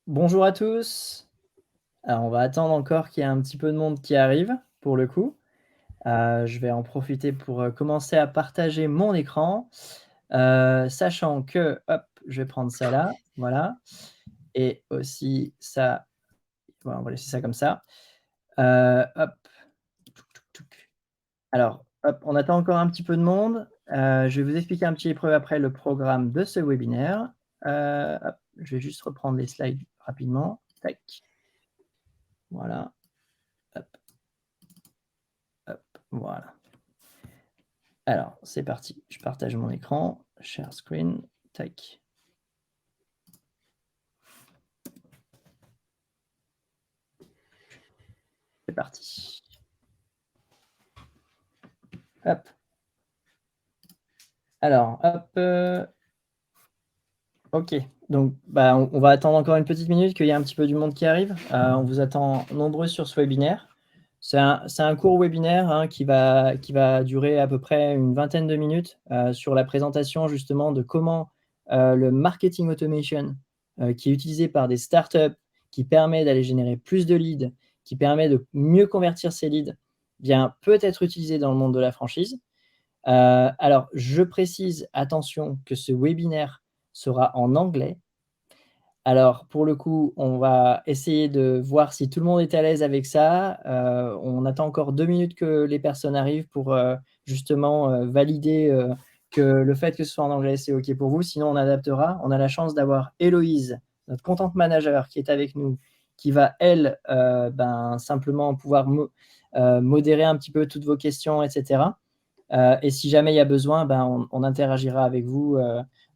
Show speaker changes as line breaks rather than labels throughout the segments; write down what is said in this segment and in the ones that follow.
Bonjour à tous. Alors, on va attendre encore qu'il y ait un petit peu de monde qui arrive, pour le coup. Je vais en profiter pour, commencer à partager mon écran, sachant que, hop, je vais prendre ça là, voilà et aussi ça, voilà, on va laisser ça comme ça. Hop, touc, touc, touc. Alors, hop, on attend encore un petit peu de monde. Je vais vous expliquer un petit peu après le programme de ce webinaire. Hop, je vais juste reprendre les slides rapidement. Tac, voilà, hop, hop, voilà. Alors, c'est parti. Je partage mon écran. Share screen. Tac. C'est parti. Hop. Alors, hop. OK. Donc, bah, on va attendre encore une petite minute qu'il y ait un petit peu du monde qui arrive. On vous attend nombreux sur ce webinaire. C'est un court webinaire hein, qui va durer à peu près une vingtaine de minutes sur la présentation justement de comment le marketing automation qui est utilisé par des startups, qui permet d'aller générer plus de leads, qui permet de mieux convertir ces leads, bien, peut être utilisé dans le monde de la franchise. Alors, je précise, attention, que ce webinaire sera en anglais. Alors, pour le coup, on va essayer de voir si tout le monde est à l'aise avec ça. On attend encore 2 minutes que les personnes arrivent pour, justement, valider, que le fait que ce soit en anglais, c'est OK pour vous. Sinon, on adaptera. On a la chance d'avoir Héloïse, notre content manager, qui est avec nous, qui va, elle, simplement pouvoir modérer un petit peu toutes vos questions et cetera. Et si jamais il y a besoin, on interagira avec vous,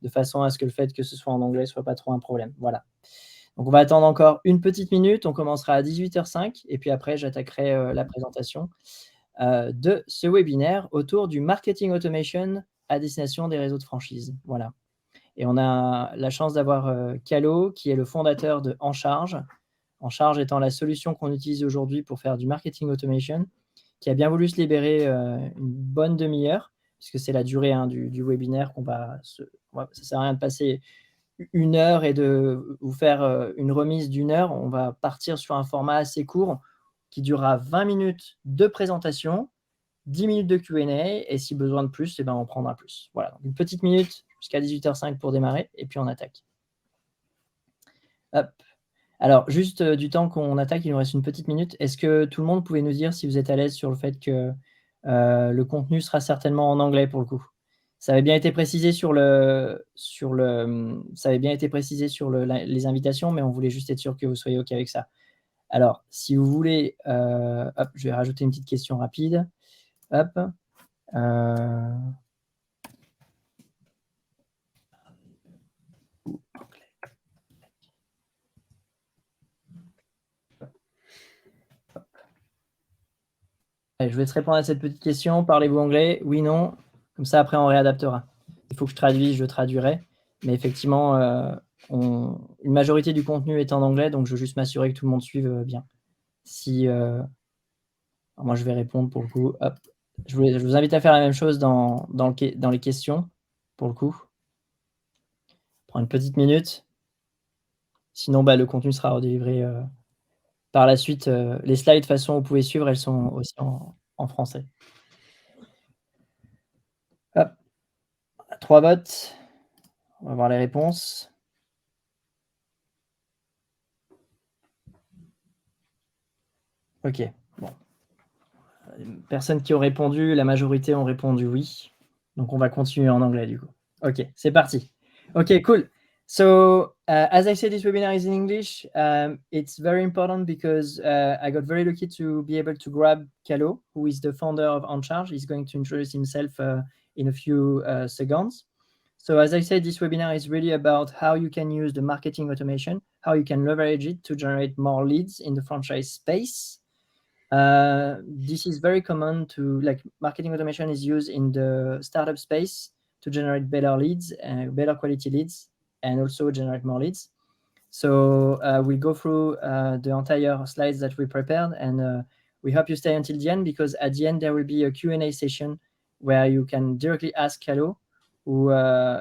de façon à ce que le fait que ce soit en anglais soit pas trop un problème. Voilà. Donc on va attendre encore une petite minute, on commencera à 18h05 et puis après j'attaquerai, la présentation, de ce webinaire autour du marketing automation à destination des réseaux de franchise. Voilà et on a la chance d'avoir, Kalo qui est le fondateur de En Charge. En Charge étant la solution qu'on utilise aujourd'hui pour faire du marketing automation, qui a bien voulu se libérer, une bonne demi-heure, puisque c'est la durée, hein, du webinaire ça sert à rien de passer 1 heure et de vous faire, une remise d'1 heure. On va partir sur un format assez court qui durera 20 minutes de présentation, 10 minutes de Q&A et si besoin de plus, on prendra plus. Voilà, donc une petite minute jusqu'à 18h05 pour démarrer et puis on attaque. Hop. Alors juste, du temps qu'on attaque, il nous reste une petite minute. Est-ce que tout le monde pouvait nous dire si vous êtes à l'aise sur le fait que, le contenu sera certainement en anglais pour le coup? Ça avait bien été précisé ça avait bien été précisé sur les invitations, mais on voulait juste être sûr que vous soyez OK avec ça. Alors si vous voulez, hop, je vais rajouter une petite question rapide. Hop, heu Allez, je vais te répondre à cette petite question. Parlez-vous anglais? Oui, non. Comme ça, après, on réadaptera. Il faut que je traduise, je traduirai. Mais effectivement, une majorité du contenu est en anglais, donc je veux juste m'assurer que tout le monde suive bien. Si, alors moi, je vais répondre pour le coup. Hop. Je vous invite à faire la même chose dans les questions, pour le coup. Prends une petite minute. Sinon, le contenu sera redélivré par la suite. Les slides, de toute façon, vous pouvez suivre, elles sont aussi en français. Hop. 3 votes. On va voir les réponses. OK, bon. Personnes qui ont répondu, la majorité ont répondu oui. Donc on va continuer en anglais du coup. OK, c'est parti. OK, cool. So, as I said, this webinar is in English. It's very important because I got very lucky to be able to grab Kalo, who is the founder of On Charge. He's going to introduce himself in a few seconds. So as I said, this webinar is really about how you can use the marketing automation, how you can leverage it to generate more leads in the franchise space. This is very common like marketing automation is used in the startup space to generate better leads, better quality leads, and also generate more leads. So we'll go through the entire slides that we prepared, and we hope you stay until the end because at the end there will be a Q&A session where you can directly ask Kalo, who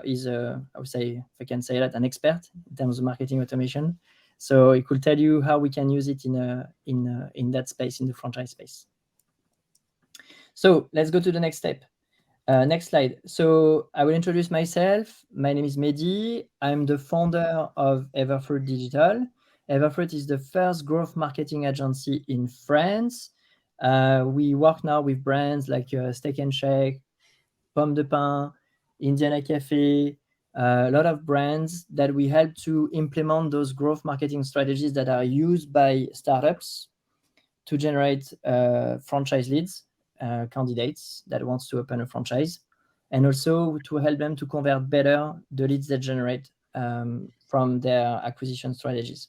is, I would say, if I can say that, an expert in terms of marketing automation. So it could tell you how we can use it in that space, in the franchise space. So let's go to the next step. Next slide. So I will introduce myself. My name is Mehdi. I'm the founder of Everfruit Digital. Everfruit is the first growth marketing agency in France. We work now with brands like Steak and Shake, Pomme de Pain, Indiana Cafe, a lot of brands that we help to implement those growth marketing strategies that are used by startups to generate franchise leads, candidates that wants to open a franchise, and also to help them to convert better the leads that generate from their acquisition strategies.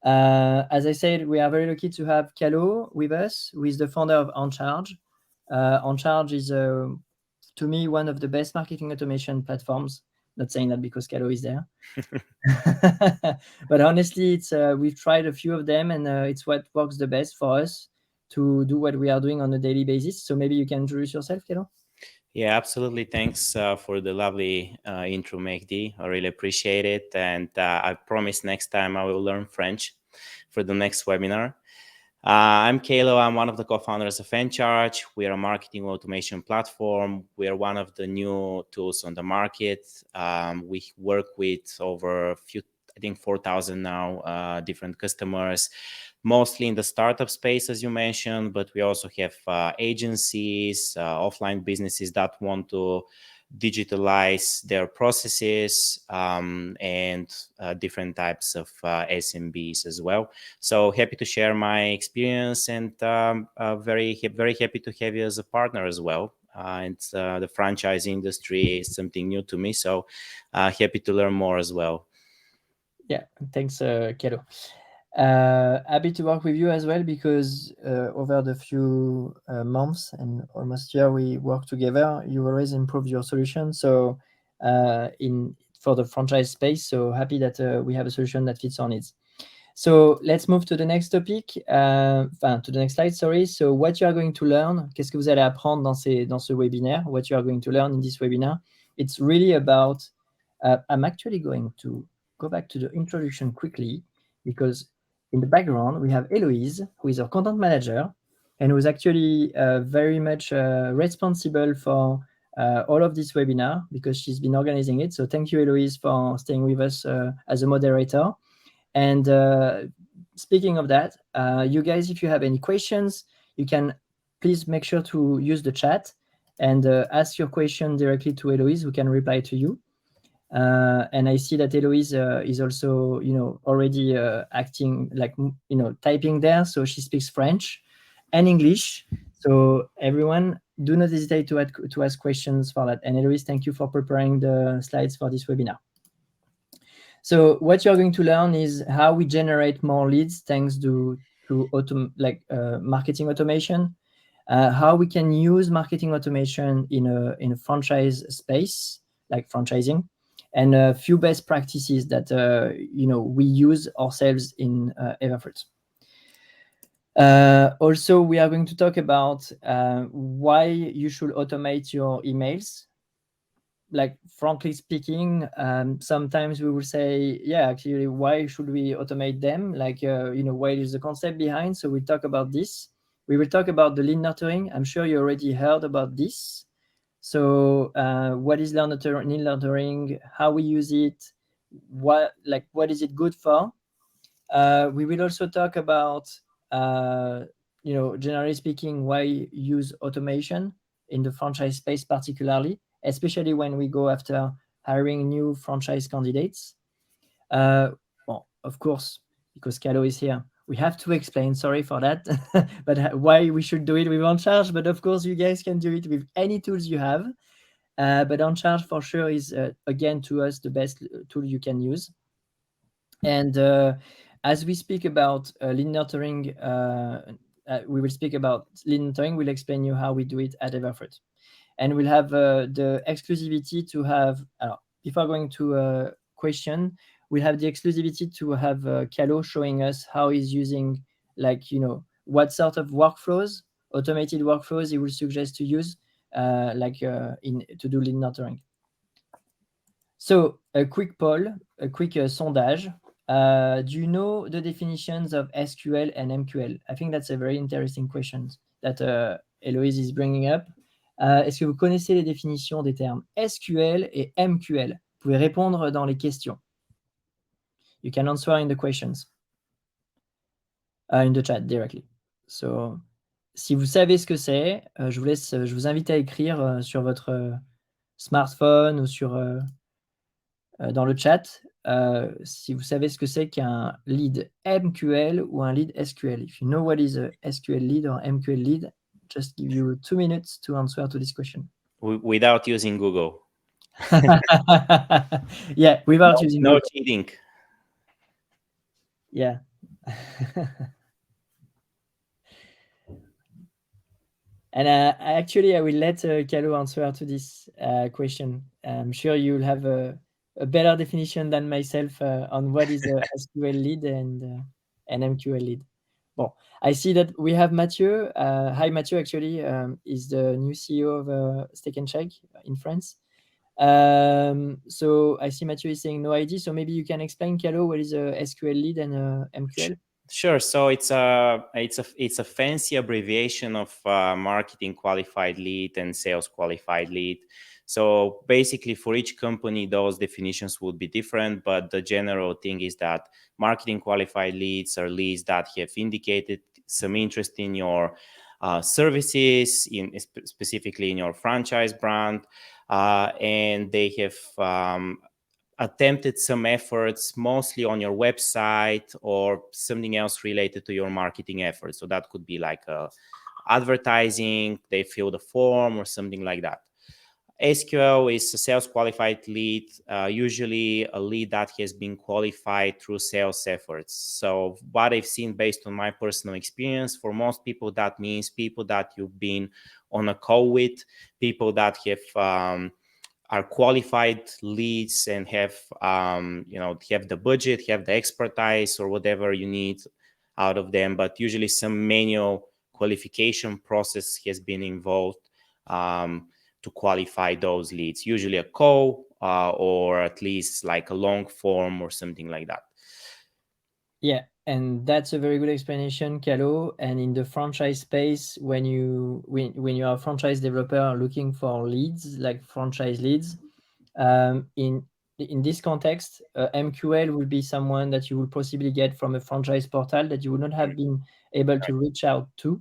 As I said, we are very lucky to have Kalo with us, who is the founder of OnCharge. OnCharge is, to me, one of the best marketing automation platforms. Not saying that because Kalo is there. But honestly, it's we've tried a few of them, and it's what works the best for us to do what we are doing on a daily basis. So maybe you can introduce yourself, Kalo?
Yeah, absolutely. Thanks for the lovely intro, Mehdi. I really appreciate it. And I promise next time I will learn French for the next webinar. I'm Kalo. I'm one of the co-founders of OnCharge. We are a marketing automation platform. We are one of the new tools on the market. We work with over 4,000 now different customers, mostly in the startup space, as you mentioned, but we also have agencies, offline businesses that want to digitalize their processes, and different types of SMBs as well. So happy to share my experience, and very happy to have you as a partner as well. And the franchise industry is something new to me, so happy to learn more as well.
Yeah, thanks, Kalo. Happy to work with you as well, because over the few months and almost year we work together, you always improve your solution. So for the franchise space, so happy that we have a solution that fits our needs. So let's move to the next topic, to the next slide, sorry. So what you are going to learn, qu'est-ce que vous allez apprendre dans ce webinaire, what you are going to learn in this webinar, it's really about, I'm actually going to go back to the introduction quickly, because in the background, we have Eloise, who is our content manager, and who is actually very much responsible for all of this webinar, because she's been organizing it. So thank you, Eloise, for staying with us as a moderator. And speaking of that, you guys, if you have any questions, you can please make sure to use the chat and ask your question directly to Eloise, who can reply to you. And I see that Eloise is also, already acting, like, typing there. So she speaks French and English. So everyone, do not hesitate to ask questions for that. And Eloise, thank you for preparing the slides for this webinar. So what you're going to learn is how we generate more leads thanks to marketing automation, how we can use marketing automation in a franchise space, like franchising, and a few best practices that we use ourselves in Everfruit. Also, we are going to talk about why you should automate your emails. Like, frankly speaking, sometimes we will say, yeah, actually, why should we automate them? Like, what is the concept behind? So we'll talk about this. We will talk about the lead nurturing. I'm sure you already heard about this. So what is lead nurturing? How we use it? What is it good for? We will also talk about, generally speaking, why use automation in the franchise space particularly, especially when we go after hiring new franchise candidates. Well, of course, because Kalo is here, we have to explain, sorry for that, but why we should do it with OnCharge. But of course, you guys can do it with any tools you have. But OnCharge for sure is, again, to us, the best tool you can use. And as we speak about lead nurturing, we will speak about lead nurturing. We'll explain you how we do it at Everfruit. And we'll have the exclusivity to have, before going to a question, we have the exclusivity to have Kalo showing us how he's using, what sort of workflows, automated workflows he will suggest to use, to do lead nurturing. So a quick poll, a quick sondage. Do you know the definitions of SQL and MQL? I think that's a very interesting question that Héloïse is bringing up. Est-ce que vous connaissez les définitions des termes SQL et MQL? Vous pouvez répondre dans les questions. You can answer in the questions. In the chat directly. So, si vous savez ce que c'est, je vous invite à écrire sur votre smartphone ou sur dans le chat, si vous savez ce que c'est qu'un lead MQL ou un lead SQL. If you know what is a SQL lead or MQL lead, just give you 2 minutes to answer to this question.
Without using Google.
Yeah, without using
No
Google.
cheating.
Yeah. And actually, I will let Kalo answer to this question. I'm sure you'll have a better definition than myself on what is a SQL lead and an MQL lead. Bon, I see that we have Mathieu. Hi, Mathieu, actually, is the new CEO of Steak and Shake in France. So I see Mathieu is saying no idea. So maybe you can explain, Kalo, what is a SQL lead and a MQL?
Sure. So it's a fancy abbreviation of marketing qualified lead and sales qualified lead. So basically, for each company, those definitions would be different. But the general thing is that marketing qualified leads are leads that have indicated some interest in your services, specifically in your franchise brand, and they have attempted some efforts mostly on your website or something else related to your marketing efforts. So that could be like advertising, they filled a form or something like that. SQL is a sales qualified lead, usually a lead that has been qualified through sales efforts. So what I've seen based on my personal experience, for most people, that means people that you've been on a call with, people that have are qualified leads and have have the budget, have the expertise or whatever you need out of them, but usually some manual qualification process has been involved to qualify those leads, usually a call or at least like a long form or something like that.
Yeah, and that's a very good explanation, Kalo. And in the franchise space, when you are a franchise developer looking for leads, like franchise leads, in this context, MQL will be someone that you will possibly get from a franchise portal that you would not have been able to reach out to.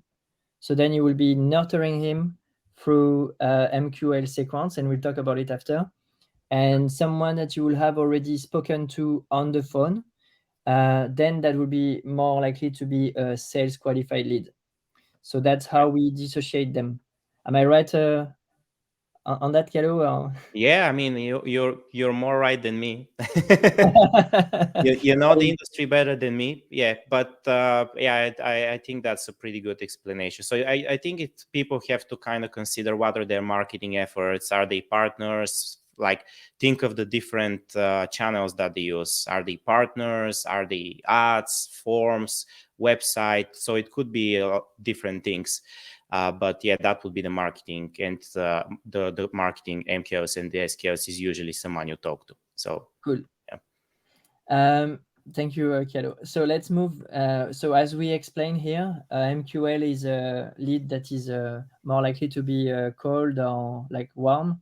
So then you will be nurturing him through MQL sequence, and we'll talk about it after. And someone that you will have already spoken to on the phone, then that will be more likely to be a sales qualified lead. So that's how we dissociate them. Am I right on that, Kalo?
Yeah, I mean, you're more right than me. you know the industry better than me. Yeah, but yeah, I think that's a pretty good explanation. So I think people have to kind of consider what are their marketing efforts. Are they partners? Like, think of the different channels that they use. Are they partners? Are they ads, forms, website? So it could be different things. But yeah, that would be the marketing, and the marketing MQLs and the SQLs is usually someone you talk to. So
cool.
Yeah.
Thank you, Kalo. So let's move. So as we explained here, MQL is a lead that is more likely to be cold or like warm,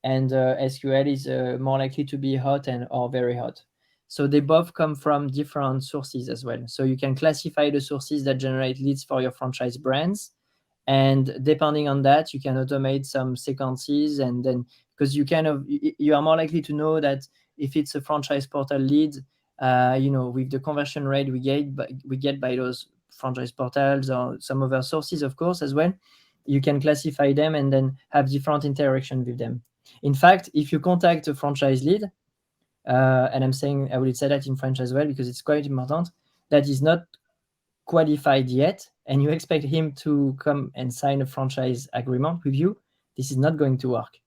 and SQL is more likely to be hot or very hot. So they both come from different sources as well. So you can classify the sources that generate leads for your franchise brands. And depending on that, you can automate some sequences, and then because you are more likely to know that if it's a franchise portal lead, with the conversion rate we get by those franchise portals or some other sources, of course, as well, you can classify them and then have different interaction with them. In fact, if you contact a franchise lead, and I will say that in French as well because it's quite important, that is not qualified yet, and you expect him to come and sign a franchise agreement with you, this is not going to work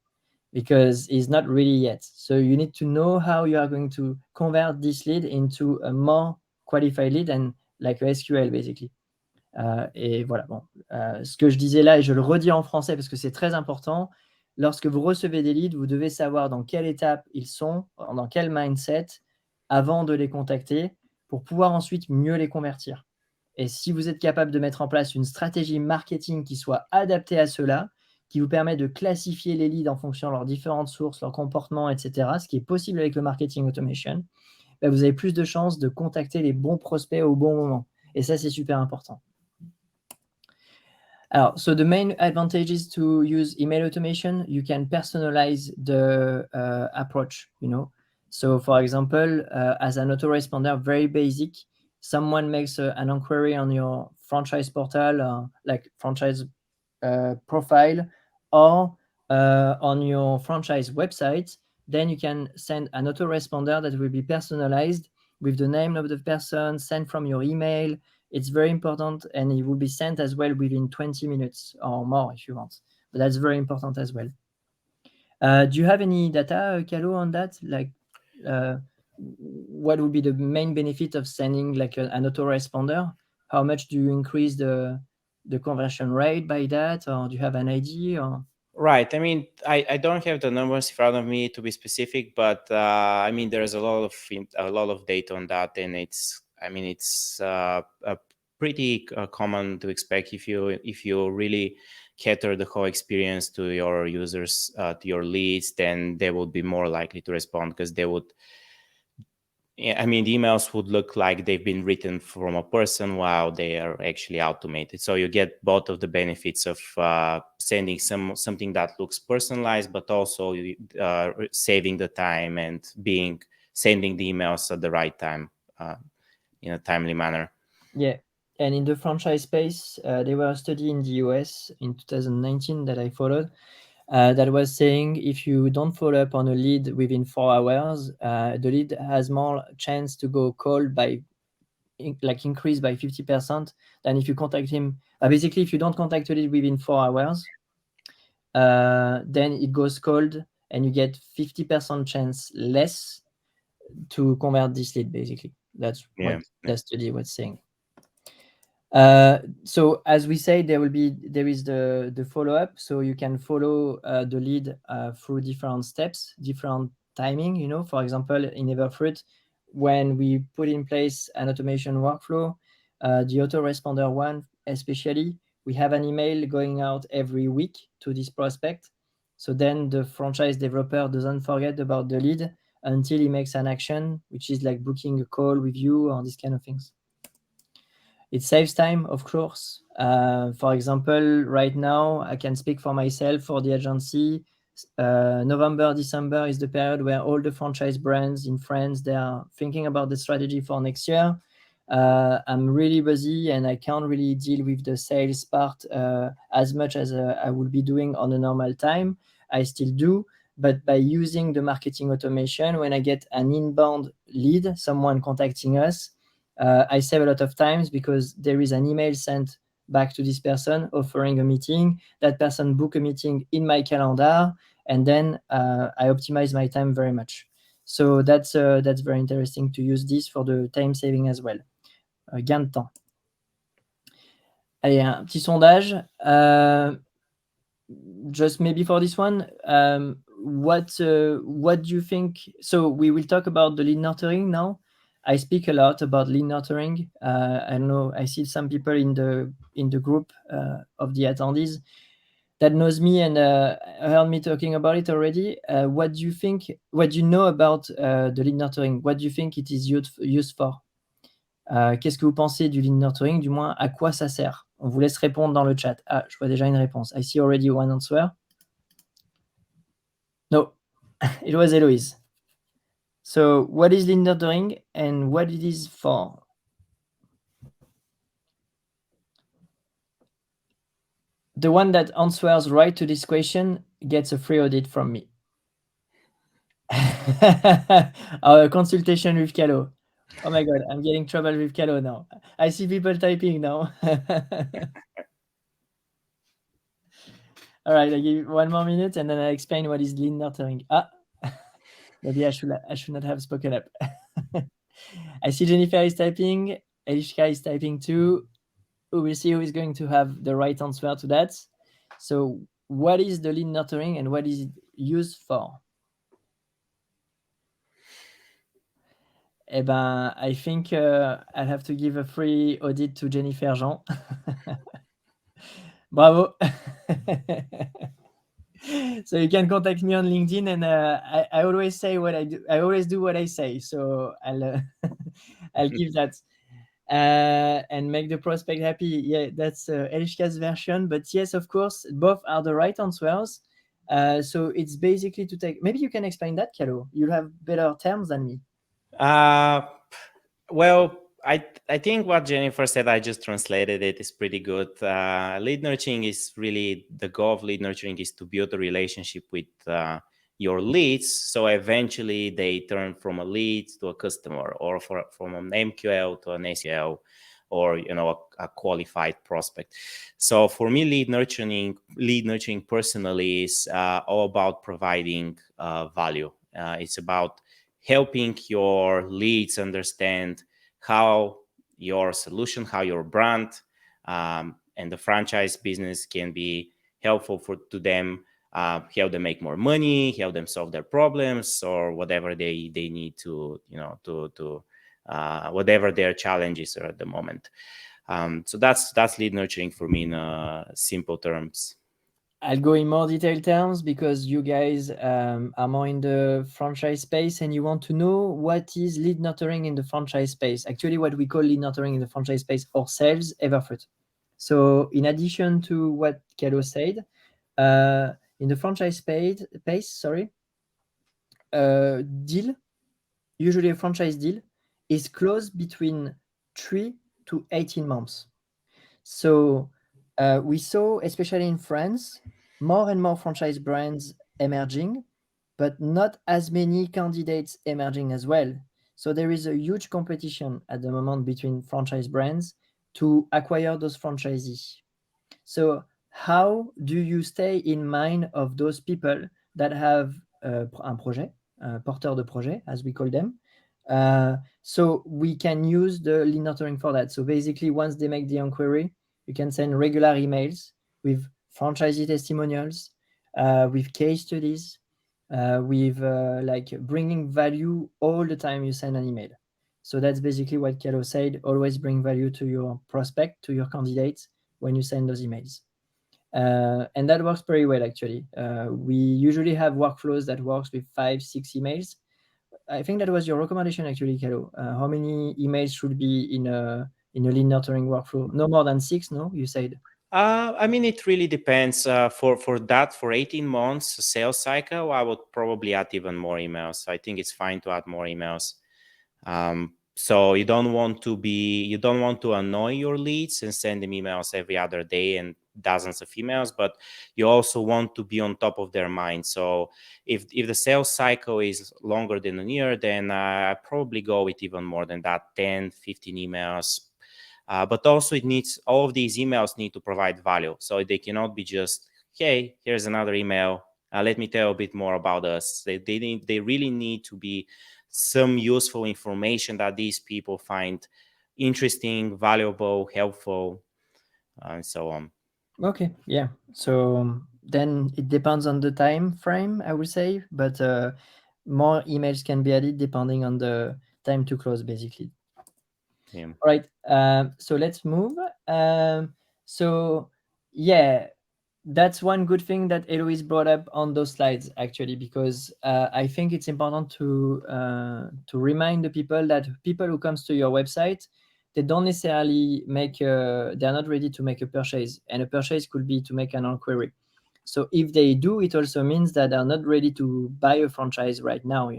because he's not ready yet. So you need to know how you are going to convert this lead into a more qualified lead and like a SQL basically. Et voilà, bon. Ce que je disais là, et je le redis en français parce que c'est très important, lorsque vous recevez des leads, vous devez savoir dans quelle étape ils sont, dans quel mindset, avant de les contacter pour pouvoir ensuite mieux les convertir. Et si vous êtes capable de mettre en place une stratégie marketing qui soit adaptée à cela, qui vous permet de classifier les leads en fonction de leurs différentes sources, leurs comportements, etc., ce qui est possible avec le marketing automation, ben vous avez plus de chances de contacter les bons prospects au bon moment. Et ça, c'est super important. Alors, so the main advantages to use email automation, you can personalize the approach, you know. So, for example, as an autoresponder, very basic, someone makes an inquiry on your franchise portal, like franchise profile, or on your franchise website, then you can send an autoresponder that will be personalized with the name of the person, sent from your email. It's very important, and it will be sent as well within 20 minutes or more if you want. But that's very important as well. Do you have any data, Kalo, on that? Like, what would be the main benefit of sending like an autoresponder? How much do you increase the conversion rate by that, or do you have an idea? Or?
Right. I mean, I don't have the numbers in front of me to be specific, but I mean, there's a lot of data on that, and it's pretty common to expect if you really cater the whole experience to your users, to your leads, then they would be more likely to respond because they would. I mean, the emails would look like they've been written from a person while they are actually automated. So you get both of the benefits of sending something that looks personalized, but also saving the time and sending the emails at the right time in a timely manner.
Yeah. And in the franchise space, there was a study in the US in 2019 that I followed. That was saying if you don't follow up on a lead within 4 hours, the lead has more chance to go cold by increase by 50% than if you contact him. Basically, if you don't contact a lead within 4 hours, then it goes cold and you get 50% chance less to convert this lead, basically. That's what that study was saying. So as we say, there is the follow-up, so you can follow the lead through different steps, different timing. You know, for example, in Everfruit, when we put in place an automation workflow, the autoresponder one especially, we have an email going out every week to this prospect. So then the franchise developer doesn't forget about the lead until he makes an action, which is like booking a call with you or these kind of things. It saves time, of course. For example, right now, I can speak for myself, for the agency. November, December is the period where all the franchise brands in France, they are thinking about the strategy for next year. I'm really busy and I can't really deal with the sales part as much as I would be doing on a normal time. I still do, but by using the marketing automation, when I get an inbound lead, someone contacting us, I save a lot of times because there is an email sent back to this person offering a meeting. That person book a meeting in my calendar, and then I optimize my time very much. So that's very interesting to use this for the time saving as well. Gain de temps. Allez, un petit sondage. Just maybe for this one, what do you think? So we will talk about the lead nurturing now. I speak a lot about lead nurturing. I know I see some people in the group of the attendees that knows me and heard me talking about it already. What do you think? What do you know about the lead nurturing? What do you think it is used for? Qu'est-ce que vous pensez du lead nurturing? Du moins, à quoi ça sert? On vous laisse répondre dans le chat. Ah, je vois déjà une réponse. I see already one answer. No, it was Eloise. So, what is lead nurturing and what it is for? The one that answers right to this question gets a free audit from me. Our consultation with Kalo. Oh my God, I'm getting trouble with Kalo now. I see people typing now. All right, I give you 1 more minute and then I explain what is lead nurturing. Maybe I should not have spoken up. I see Jennifer is typing. Elishka is typing too. We will see who is going to have the right answer to that. So what is the lead nurturing and what is it used for? I think I'll have to give a free audit to Jennifer Jean. Bravo. So you can contact me on LinkedIn, and I always say what I do. I always do what I say. So I'll I'll give that and make the prospect happy. Yeah, that's Elishka's version. But yes, of course, both are the right answers. So it's basically to take. Maybe you can explain that, Kalo. You'll have better terms than me.
Well, I think what Jennifer said, I just translated it, is pretty good. Lead nurturing is really, the goal of lead nurturing is to build a relationship with your leads, so eventually they turn from a lead to a customer, or from an MQL to an SQL, or a qualified prospect. So for me, lead nurturing personally is all about providing value. It's about helping your leads understand how your solution, how your brand, and the franchise business can be helpful to them, help them make more money, help them solve their problems, or whatever they need to, whatever their challenges are at the moment. So that's lead nurturing for me in simple terms.
I'll go in more detailed terms because you guys are more in the franchise space, and you want to know what is lead nurturing in the franchise space. Actually, what we call lead nurturing in the franchise space ourselves, Everfruit. So in addition to what Kalo said, in the franchise space, deal, usually a franchise deal, is closed between 3 to 18 months. So we saw, especially in France, more and more franchise brands emerging, but not as many candidates emerging as well. So there is a huge competition at the moment between franchise brands to acquire those franchisees. So how do you stay in mind of those people that have un projet, porteur de projet, as we call them? So we can use the lead nurturing for that. So basically, once they make the inquiry, you can send regular emails with franchisee testimonials, with case studies, with like bringing value all the time you send an email. So that's basically what Kalo said. Always bring value to your prospect, to your candidates when you send those emails. And that works pretty well, actually. We usually have workflows that works with 5-6 emails. I think that was your recommendation, actually, Kalo. How many emails should be in a lead nurturing workflow? No more than 6, no? You said.
I mean, it really depends. For 18 months sales cycle, I would probably add even more emails. I think it's fine to add more emails. So you don't want to annoy your leads and send them emails every other day and dozens of emails, but you also want to be on top of their mind. So if the sales cycle is longer than a year, then I probably go with even more than that, 10, 15 emails. But also all of these emails need to provide value. So they cannot be just, hey, here's another email. Let me tell a bit more about us. They really need to be some useful information that these people find interesting, valuable, helpful, and so on.
Okay, yeah. So then it depends on the time frame, I would say, but more emails can be added depending on the time to close, basically.
Yeah.
All right. So let's move. So yeah, that's one good thing that Eloise brought up on those slides, actually, because I think it's important to remind the people that people who comes to your website, they don't necessarily they're not ready to make a purchase, and a purchase could be to make an inquiry. So if they do, it also means that they're not ready to buy a franchise right now,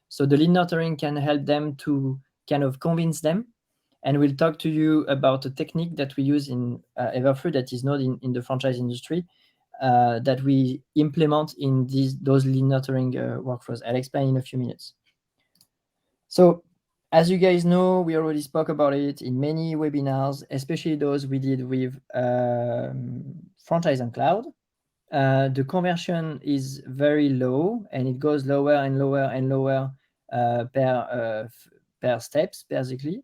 So the lead nurturing can help them to kind of convince them. And we'll talk to you about a technique that we use in Everfruit that is not in the franchise industry, that we implement in those lead nurturing workflows. I'll explain in a few minutes. So as you guys know, we already spoke about it in many webinars, especially those we did with franchise and cloud. The conversion is very low, and it goes lower and lower and lower per steps, basically.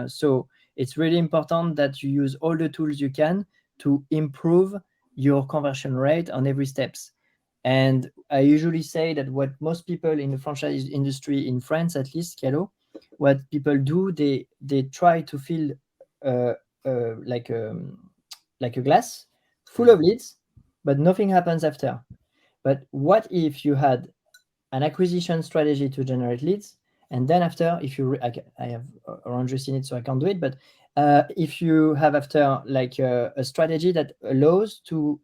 So it's really important that you use all the tools you can to improve your conversion rate on every steps. And I usually say that what most people in the franchise industry, in France at least, Kalo, what people do, they try to fill like a glass full of leads, but nothing happens after. But what if you had an acquisition strategy to generate leads, and then after, if you I have orange juice in it, so I can't do it, but if you have after like a strategy that allows to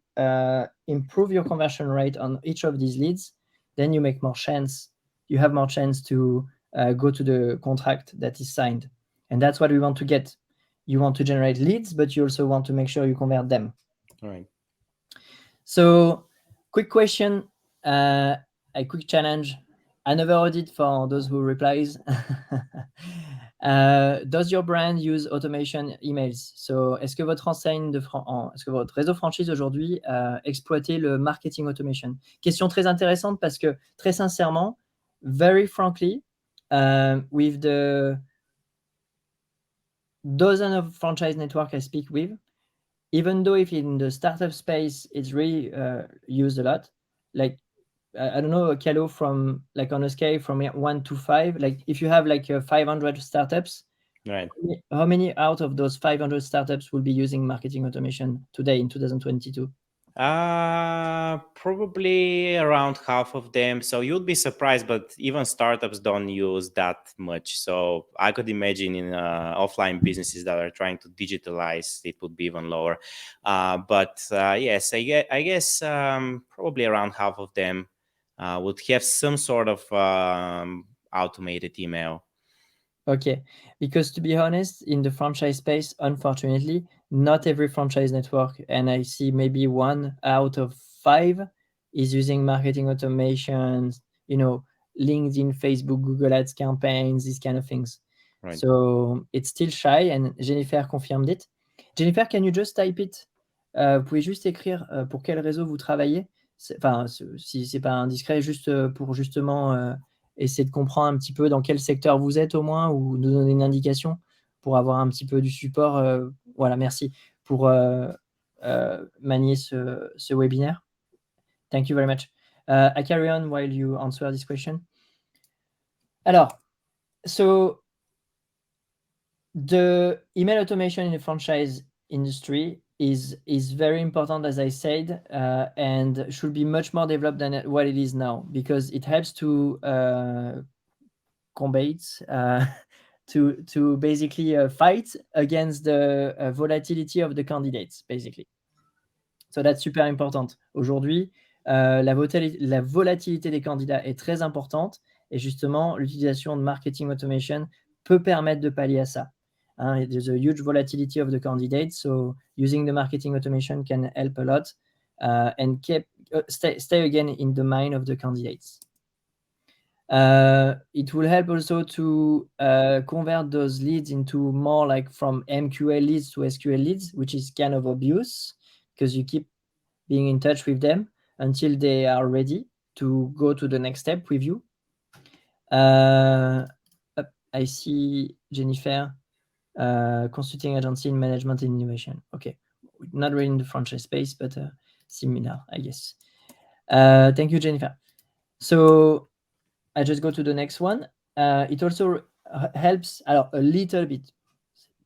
improve your conversion rate on each of these leads, then you make more chance. You have more chance to go to the contract that is signed, and that's what we want to get. You want to generate leads, but you also want to make sure you convert them.
All right.
So, quick question, a quick challenge, another audit for those who replies. Does your brand use automation emails? So, est-ce que votre enseigne est-ce que votre réseau franchise aujourd'hui exploitez le marketing automation? Question très intéressante parce que très sincèrement, very frankly, with the dozen of franchise network I speak with, even though if in the startup space it's really used a lot, like I don't know, Kalo, from like on a scale from 1 to 5, like if you have like 500 startups,
Right.
how many out of those 500 startups will be using marketing automation today in 2022?
Probably around half of them. So you'd be surprised, but even startups don't use that much. So I could imagine in offline businesses that are trying to digitalize, it would be even lower. But yes, I guess probably around half of them would have some sort of automated email.
Okay, because to be honest, in the franchise space, unfortunately, not every franchise network, and I see maybe 1 out of 5 is using marketing automations, LinkedIn, Facebook, Google Ads campaigns, these kind of things.
Right.
So it's still shy, and Jennifer confirmed it. Jennifer, can you just type it? Vous pouvez juste écrire pour quel réseau vous travaillez. Enfin, si c'est pas indiscret, juste pour justement essayer de comprendre un petit peu dans quel secteur vous êtes au moins, ou nous donner une indication pour avoir un petit peu du support. Voilà, merci pour manier ce webinaire. Thank you very much. I carry on while you answer this question. Alors, so the email automation in the franchise industry is very important, as I said, and should be much more developed than what it is now, because it helps to combat, to basically fight against the volatility of the candidates, basically. So that's super important. Aujourd'hui, la volatilité des candidats est très importante, et justement, l'utilisation de marketing automation peut permettre de pallier à ça. There's a huge volatility of the candidates, so using the marketing automation can help a lot and stay again in the mind of the candidates. It will help also to convert those leads into more like from MQL leads to SQL leads, which is kind of obvious because you keep being in touch with them until they are ready to go to the next step with you. I see Jennifer, consulting agency in management and innovation. Okay, not really in the franchise space, but similar, I guess. Thank you, Jennifer. So I just go to the next one. It also helps a little bit.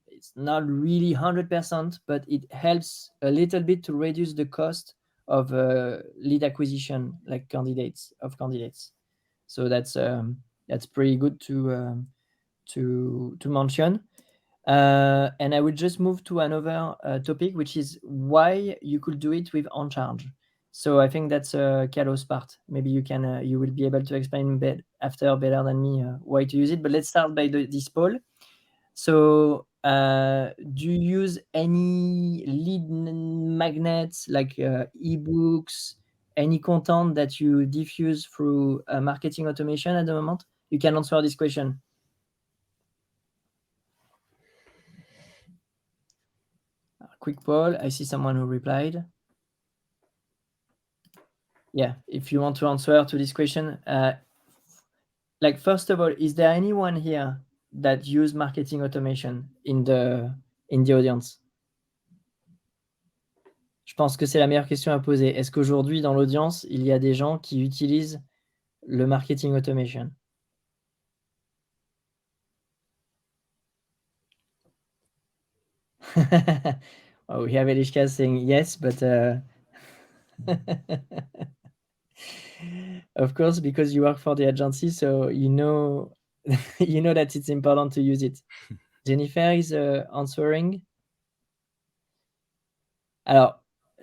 It's not really 100%, but it helps a little bit to reduce the cost of lead acquisition, like candidates. So that's pretty good to mention. And I will just move to another topic, which is why you could do it with on charge. So I think that's Kalo's part. Maybe you will be able to explain better than me why to use it. But let's start by this poll. So do you use any lead magnets, like ebooks, any content that you diffuse through marketing automation at the moment? You can answer this question. Quick poll. I see someone who replied. Yeah, if you want to answer to this question, like first of all, is there anyone here that use marketing automation in the audience? Je pense que c'est la meilleure question à poser. Est-ce qu'aujourd'hui, dans l'audience, il y a des gens qui utilisent le marketing automation? Oh, we have Elishka saying yes, but of course, because you work for the agency, so you know you know that it's important to use it. Jennifer is answering. Alors,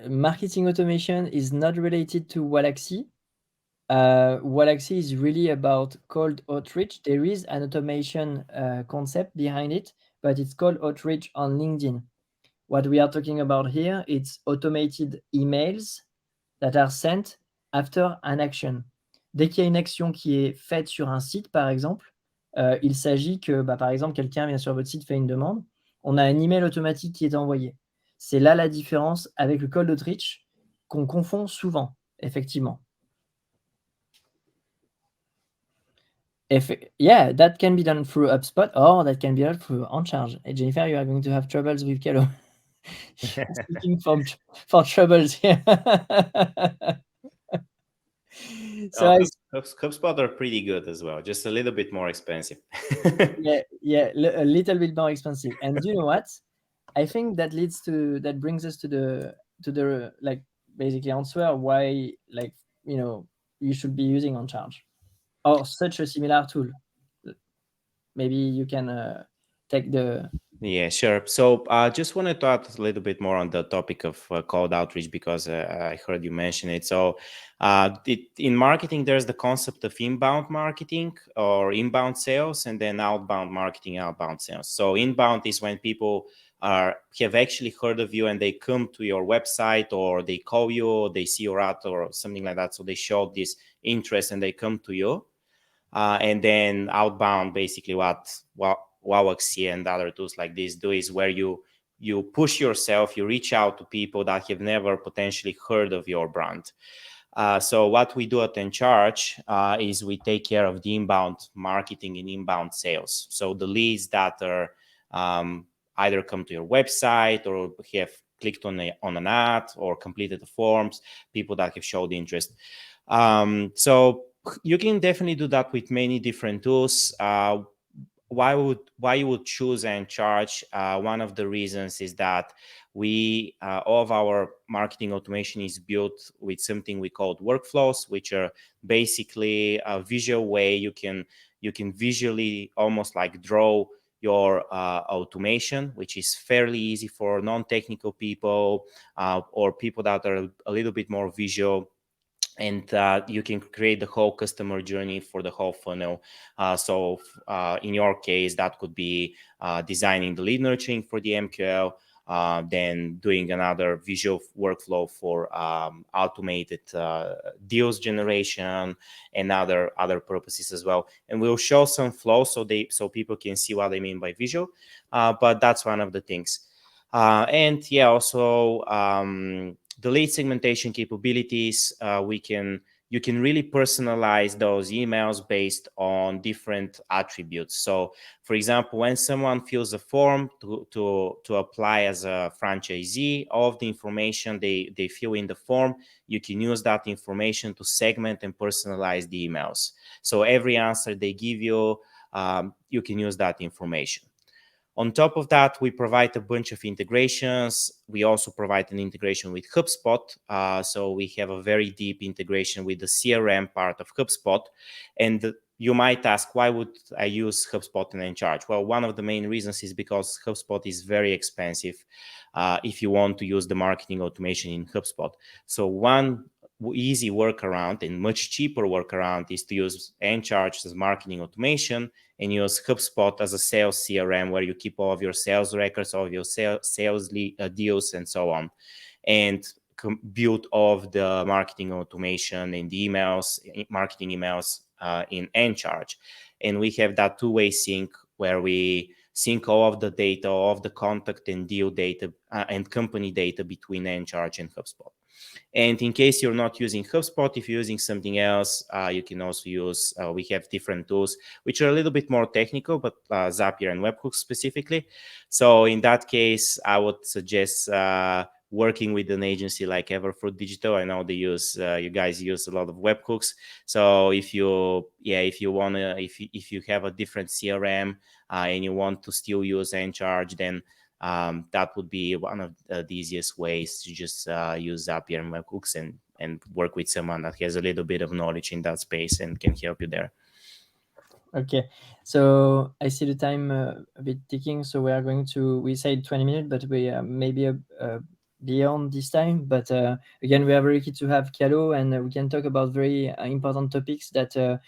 marketing automation is not related to Walaxy. Walaxy is really about cold outreach. There is an automation concept behind it, but it's called outreach on LinkedIn. What we are talking about here, it's automated emails that are sent after an action. Dès qu'il y a une action qui est faite sur un site, par exemple, il s'agit que, par exemple, quelqu'un vient sur votre site, fait une demande, on a un email automatique qui est envoyé. C'est là la différence avec le cold outreach qu'on confond souvent, effectivement. Yeah, that can be done through HubSpot or that can be done through OnCharge. Hey, Jennifer, you are going to have troubles with Kalo. Speaking for troubles here. So
HubSpot are pretty good as well, just a little bit more expensive.
yeah, a little bit more expensive. And you know what? I think that brings us to the like basically answer why, like, you know, you should be using OnCharge or such a similar tool. Maybe you can take the.
Yeah, sure. So I just wanted to add a little bit more on the topic of cold outreach because I heard you mention it. So in marketing, there's the concept of inbound marketing or inbound sales, and then outbound marketing, outbound sales. So inbound is when people have actually heard of you and they come to your website, or they call you, or they see your ad or something like that. So they show this interest and they come to you. And then outbound, basically what Wawaxi and other tools like this do is where you push yourself, you reach out to people that have never potentially heard of your brand. So what we do at Encharge is we take care of the inbound marketing and inbound sales. So the leads that are either come to your website or have clicked on an ad or completed the forms, people that have showed interest. So you can definitely do that with many different tools. Why you would choose Encharge? One of the reasons is that all of our marketing automation is built with something we call workflows, which are basically a visual way you can visually almost like draw your automation, which is fairly easy for non-technical people or people that are a little bit more visual. And you can create the whole customer journey for the whole funnel. So in your case, that could be designing the lead nurturing for the MQL, then doing another visual workflow for automated deals generation and other purposes as well. And we'll show some flow so people can see what I mean by visual. But that's one of the things. And yeah, also the lead segmentation capabilities, you can really personalize those emails based on different attributes. So for example, when someone fills a form to apply as a franchisee, all of the information they fill in the form, you can use that information to segment and personalize the emails. So every answer they give you, you can use that information. On top of that, we provide a bunch of integrations. We also provide an integration with HubSpot. So we have a very deep integration with the CRM part of HubSpot. And you might ask, why would I use HubSpot and Encharge? Well, one of the main reasons is because HubSpot is very expensive if you want to use the marketing automation in HubSpot. So one easy workaround and much cheaper workaround is to use Encharge as marketing automation and use HubSpot as a sales CRM where you keep all of your sales records, all of your sales deals, and so on, and build all of the marketing automation and the marketing emails in Encharge. And we have that two-way sync where we sync all of the data, all of the contact and deal data and company data between Encharge and HubSpot. And in case you're not using HubSpot, if you're using something else, you can also use, we have different tools, which are a little bit more technical, but Zapier and Webhooks specifically. So in that case, I would suggest working with an agency like Everfruit Digital. I know they use, you guys use a lot of webhooks. So if you have a different CRM and you want to still use Encharge, then that would be one of the easiest ways to just use Zapier and webhooks and work with someone that has a little bit of knowledge in that space and can help you there.
Okay, so I see the time a bit ticking, so we said 20 minutes, but we maybe beyond this time. But again, we are very keen to have Kalo, and we can talk about very important topics that are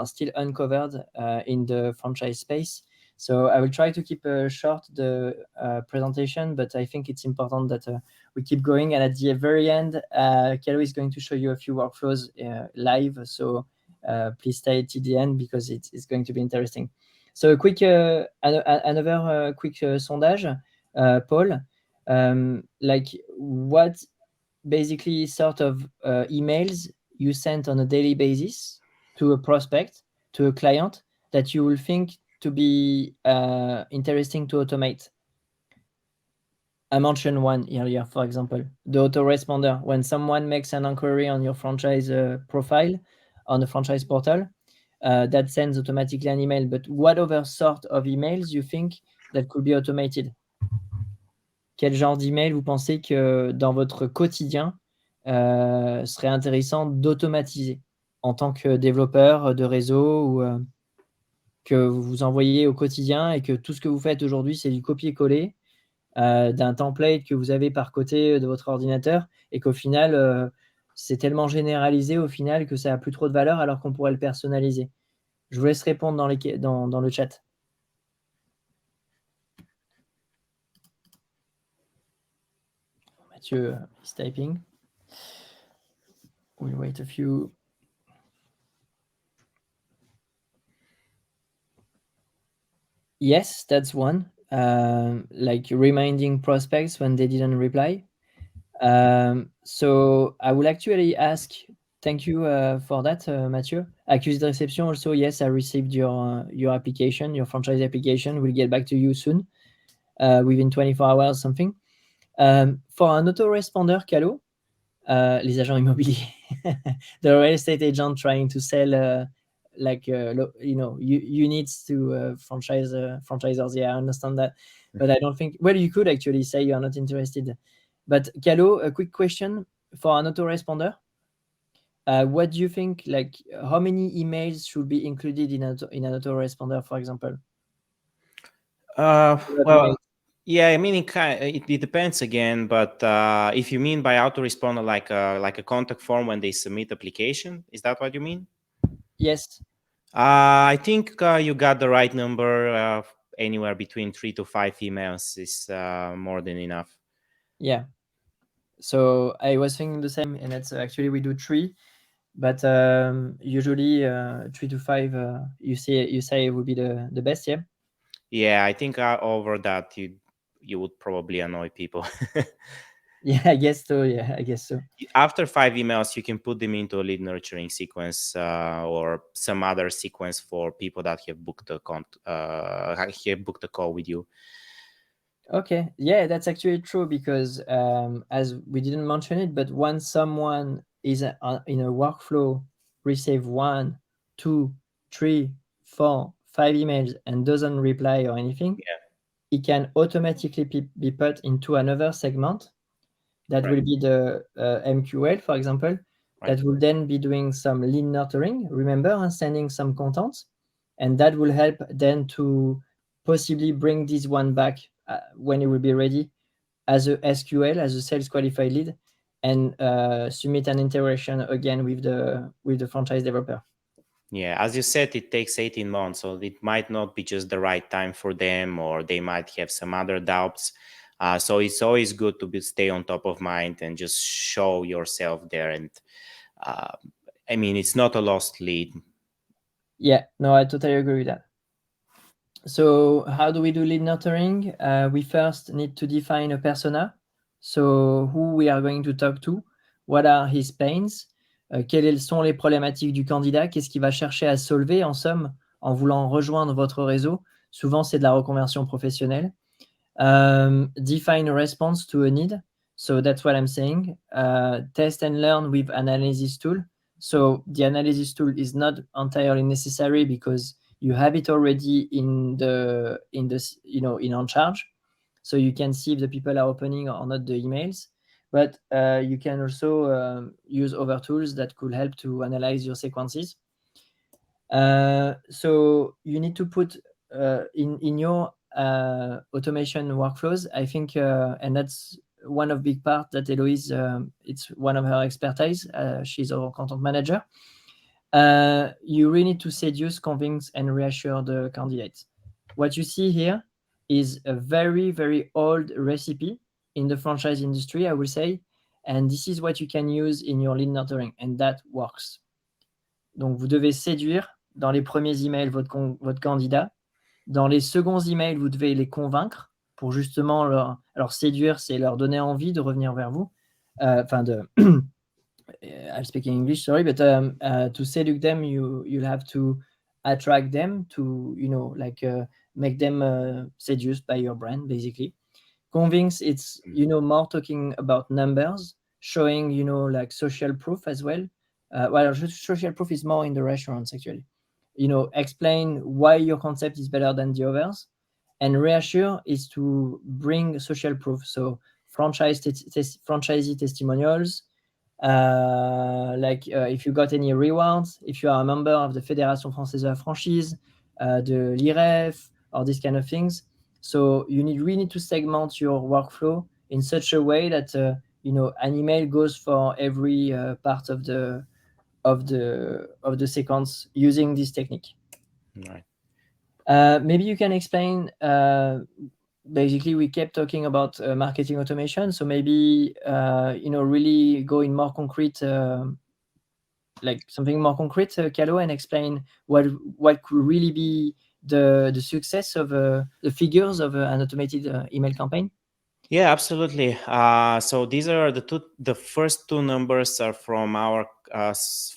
still uncovered in the franchise space. So I will try to keep short the presentation, but I think it's important that we keep going. And at the very end, Kalo is going to show you a few workflows live. So please stay till the end because it's going to be interesting. So a quick another quick sondage, Paul. Like what basically sort of emails you sent on a daily basis to a prospect, to a client that you will think to be interesting to automate? I mentioned one earlier, for example, the autoresponder. When someone makes an inquiry on your franchise profile on the franchise portal, that sends automatically an email. But what other sort of emails you think that could be automated? Quel genre d'email vous pensez que dans votre quotidien serait intéressant d'automatiser en tant que développeur de réseau ou que vous envoyez au quotidien et que tout ce que vous faites aujourd'hui, c'est du copier-coller d'un template que vous avez par côté de votre ordinateur et qu'au final, c'est tellement généralisé au final que ça n'a plus trop de valeur alors qu'on pourrait le personnaliser. Je vous laisse répondre dans le chat. Mathieu is typing. We'll wait a few. Yes, that's one. Like reminding prospects when they didn't reply. So I will actually ask, thank you for that, Mathieu. Accusé de réception also, yes, I received your application, your franchise application. We'll get back to you soon, within 24 hours, something. For an autoresponder, Kalo, les agents immobiliers, the real estate agent trying to sell units to franchisors. Yeah, I understand that, but I don't think. Well, you could actually say you are not interested. But Kalo, a quick question for an autoresponder. What do you think? Like, how many emails should be included in an autoresponder, for example?
Well, yeah, I mean, it depends again, but if you mean by autoresponder like a contact form when they submit application, is that what you mean?
Yes.
I think you got the right number. Anywhere between 3 to 5 emails is more than enough.
Yeah. So I was thinking the same, and it's actually we do 3, but usually 3 to 5. You say would be the best, yeah.
Yeah, I think over that you would probably annoy people.
Yeah, I guess so. Yeah, I guess so.
After 5 emails, you can put them into a lead nurturing sequence or some other sequence for people that have booked a call with you.
Okay, yeah, that's actually true because as we didn't mention it, but once someone is in a workflow, receive 1, 2, 3, 4, 5 emails and doesn't reply or anything, it can automatically be put into another segment that will be the MQL, for example, that will then be doing some lead nurturing, remember, and sending some content, and that will help then to possibly bring this one back when it will be ready as a SQL, as a sales qualified lead, and submit an integration again with the franchise developer.
Yeah, as you said, it takes 18 months, so it might not be just the right time for them, or they might have some other doubts. So it's always good to stay on top of mind and just show yourself there. And I mean, it's not a lost lead.
Yeah, no, I totally agree with that. So how do we do lead nurturing? We first need to define a persona. So who we are going to talk to, what are his pains, quelles sont les problématiques du candidat, qu'est-ce qu'il va chercher à solver en somme en voulant rejoindre votre réseau. Souvent, c'est de la reconversion professionnelle. Define a response to a need. So that's what I'm saying. Test and learn with analysis tool. So the analysis tool is not entirely necessary because you have it already in on charge. so you can see if the people are opening or not the emails. But you can also use other tools that could help to analyze your sequences. So you need to put in your automation workflows, I think, and that's one of big part that Eloise, it's one of her expertise. She's our content manager. You really need to seduce, convince, and reassure the candidates. What you see here is a very, very old recipe in the franchise industry, I will say, and this is what you can use in your lead nurturing, and that works. Donc, vous devez séduire dans les premiers emails votre candidat. Dans les seconds emails, vous devez les convaincre pour justement alors séduire, c'est leur donner envie de revenir vers vous. Enfin, I'll speak in English, sorry, but to seduce them, you'll have to attract them to, make them seduced by your brand, basically. Convince, it's, more talking about numbers, showing, like social proof as well. Well, social proof is more in the restaurants, actually. Explain why your concept is better than the others. And reassure is to bring social proof. So franchisee testimonials, if you got any rewards, if you are a member of the Fédération Française de la Franchise, de l'IREF, or these kind of things. So you really need to segment your workflow in such a way that an email goes for every part of the sequence using this technique.
Right.
Maybe you can explain. Basically, we kept talking about marketing automation, so maybe really go in more concrete, like something more concrete, Kalo, and explain what could really be the success of the figures of an automated email campaign.
Yeah, absolutely. So these are the first two numbers are from our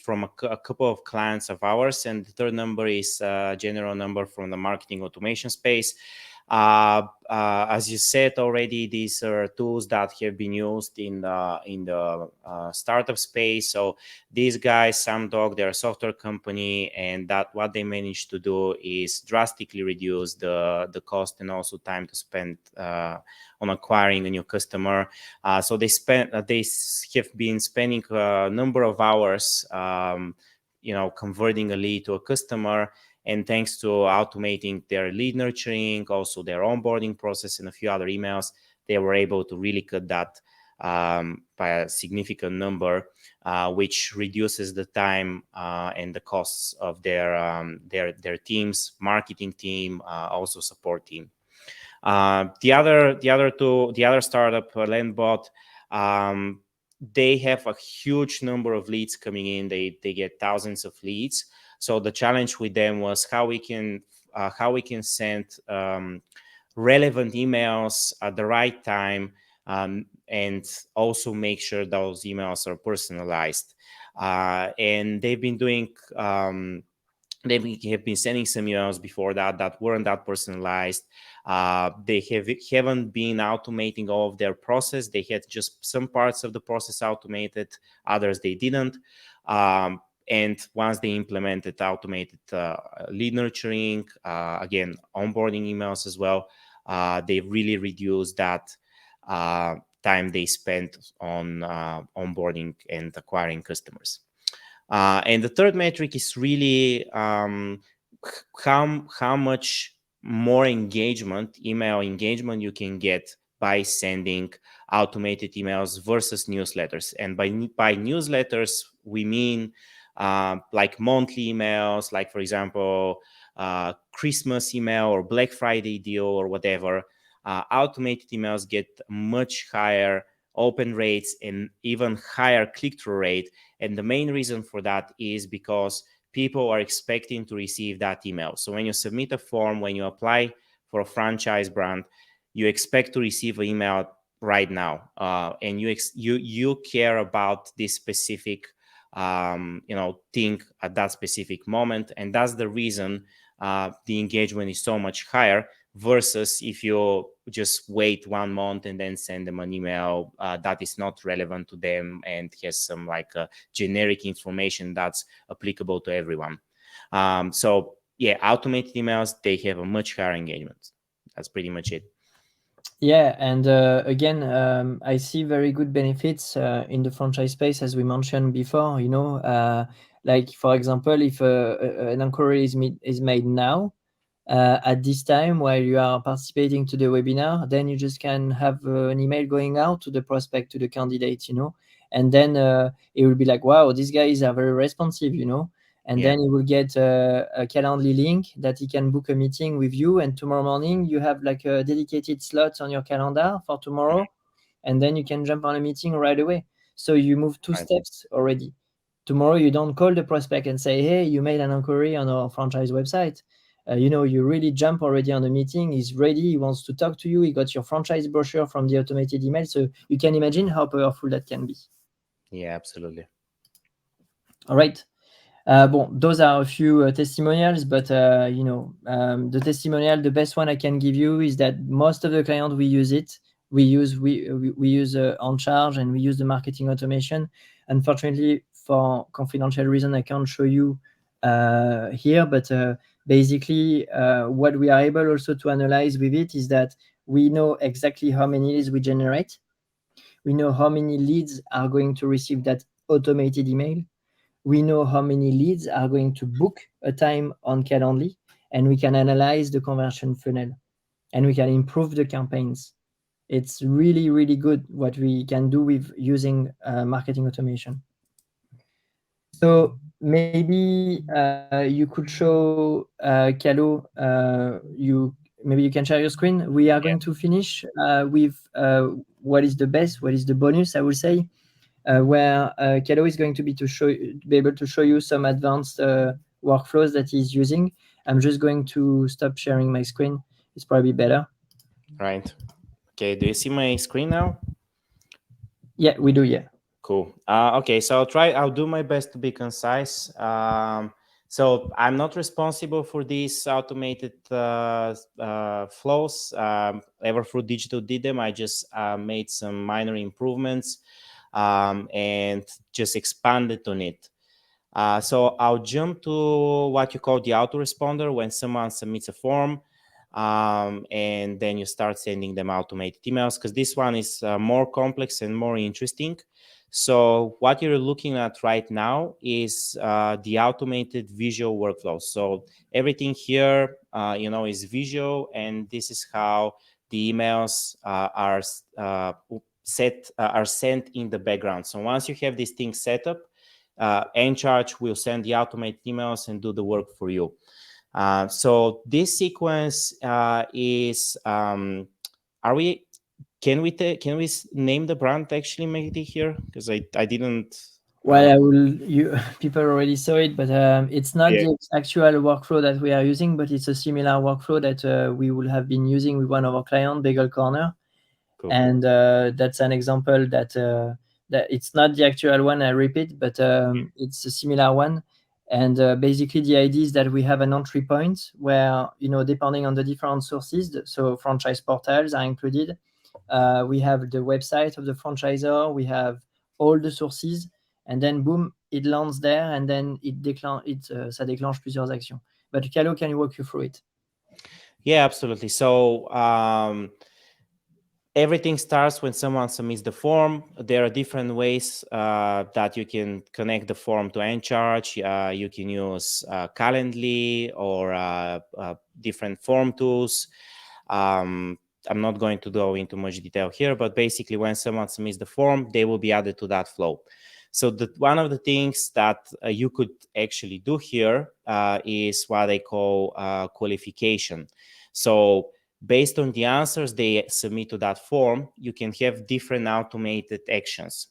from a couple of clients of ours, and the third number is a general number from the marketing automation space. As you said already, these are tools that have been used in the startup space. So these guys, Samdog, they're a software company, and that what they managed to do is drastically reduce the cost and also time to spend on acquiring a new customer. So they have been spending a number of hours, converting a lead to a customer. And thanks to automating their lead nurturing, also their onboarding process and a few other emails, they were able to really cut that by a significant number, which reduces the time and the costs of their teams, marketing team, also support team. The other startup, Landbot, they have a huge number of leads coming in. They get thousands of leads. So the challenge with them was how we can send relevant emails at the right time, and also make sure those emails are personalized. And they've been doing. They have been sending some emails before that weren't that personalized. They haven't been automating all of their process. They had just some parts of the process automated, others they didn't. And once they implemented automated lead nurturing, again, onboarding emails as well, they really reduced that time they spent on onboarding and acquiring customers. And the third metric is really how much more email engagement you can get by sending automated emails versus newsletters. And by newsletters, we mean like monthly emails, like, for example, Christmas email or Black Friday deal or whatever. Automated emails get much higher open rates and even higher click-through rate. And the main reason for that is because people are expecting to receive that email. So when you submit a form, when you apply for a franchise brand, you expect to receive an email right now, and you care about this specific thing at that specific moment, and that's the reason the engagement is so much higher versus if you just wait 1 month and then send them an email that is not relevant to them and has some generic information that's applicable to everyone. So yeah, automated emails, they have a much higher engagement. That's pretty much it.
Yeah, and again, I see very good benefits in the franchise space, as we mentioned before. Like for example, if an inquiry is made now, at this time while you are participating to the webinar, then you just can have an email going out to the prospect, to the candidate, and then it will be like, wow, these guys are very responsive, and
Yeah.
then you will get a Calendly link that he can book a meeting with you, and tomorrow morning you have like a dedicated slot on your calendar for tomorrow, and then you can jump on a meeting right away. So you move 2
Right.
steps already. Tomorrow you don't call the prospect and say, hey, you made an inquiry on our franchise website. You really jump already on the meeting. He's ready. He wants to talk to you. He got your franchise brochure from the automated email. So you can imagine how powerful that can be.
Yeah, absolutely.
All right. Those are a few testimonials, but the testimonial, the best one I can give you is that most of the clients we use it. We use On Charge, and we use the marketing automation. Unfortunately, for confidential reason, I can't show you here, but basically, what we are able also to analyze with it is that we know exactly how many leads we generate. We know how many leads are going to receive that automated email. We know how many leads are going to book a time on Calendly, and we can analyze the conversion funnel, and we can improve the campaigns. It's really, really good what we can do with using marketing automation. So maybe you could show Kalo, maybe you can share your screen. We are going to finish with what is the best, what is the bonus, I would say, where Kalo is going to be able to show you some advanced workflows that he's using. I'm just going to stop sharing my screen. It's probably better.
Right. Okay. Do you see my screen now?
Yeah, we do. Yeah.
Cool. Okay, so I'll do my best to be concise. So I'm not responsible for these automated flows. Everfruit Digital did them. I just made some minor improvements and just expanded on it. So I'll jump to what you call the autoresponder when someone submits a form. And then you start sending them automated emails, because this one is more complex and more interesting. So what you're looking at right now is the automated visual workflow. So everything here, is visual, and this is how the emails are sent in the background. So once you have this thing set up, Encharge will send the automated emails and do the work for you. So this sequence is can we name the brand actually, Magdi, here? Because I didn't.
Well, people already saw it, but it's not
Yeah.
the actual workflow that we are using, but it's a similar workflow that we will have been using with one of our clients, Bagel Corner.
Cool.
And that's an example that it's not the actual one, I repeat, but it's a similar one. And basically the idea is that we have an entry point where, depending on the different sources, so franchise portals are included. We have the website of the franchisor, we have all the sources, and then boom, it lands there, and then ça déclenche plusieurs actions. But Kalo, can you walk you through it?
Yeah, absolutely. So everything starts when someone submits the form. There are different ways that you can connect the form to Encharge. You can use Calendly or different form tools. I'm not going to go into much detail here, but basically when someone submits the form, they will be added to that flow. So one of the things that you could actually do here is what they call qualification. So based on the answers they submit to that form, you can have different automated actions.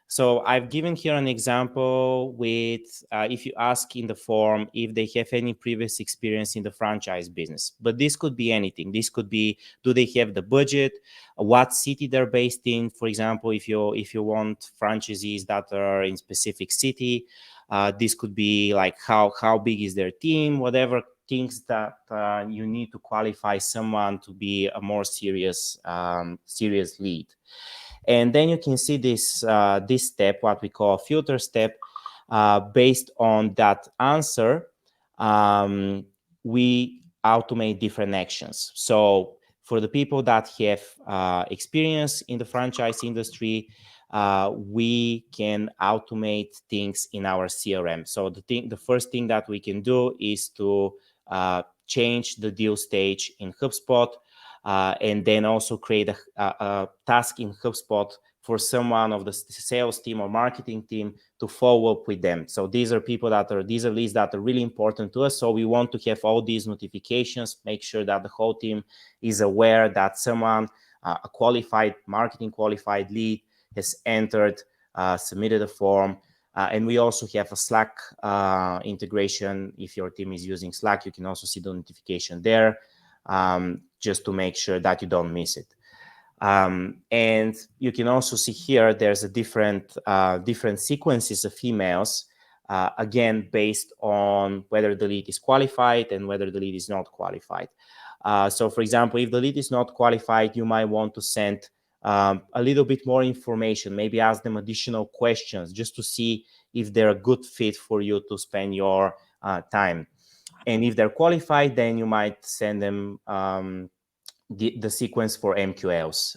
So I've given here an example with if you ask in the form if they have any previous experience in the franchise business. But this could be anything. This could be, do they have the budget? What city they're based in? For example, if you want franchisees that are in specific city, this could be like how big is their team, whatever things that you need to qualify someone to be a more serious lead. And then you can see this step, what we call a filter step. Based on that answer, we automate different actions. So For the people that have experience in the franchise industry, we can automate things in our CRM. So the first thing that we can do is to change the deal stage in HubSpot, and then also create a task in HubSpot for someone of the sales team or marketing team to follow up with them. So these are these are leads that are really important to us. So we want to have all these notifications, make sure that the whole team is aware that someone, a qualified marketing qualified lead, has entered, submitted a form. And we also have a Slack integration. If your team is using Slack, you can also see the notification there, just to make sure that you don't miss it. And you can also see here, there's a different sequences of emails, again, based on whether the lead is qualified and whether the lead is not qualified. So for example, if the lead is not qualified, you might want to send a little bit more information, maybe ask them additional questions just to see if they're a good fit for you to spend your time. And if they're qualified, then you might send them the sequence for MQLs,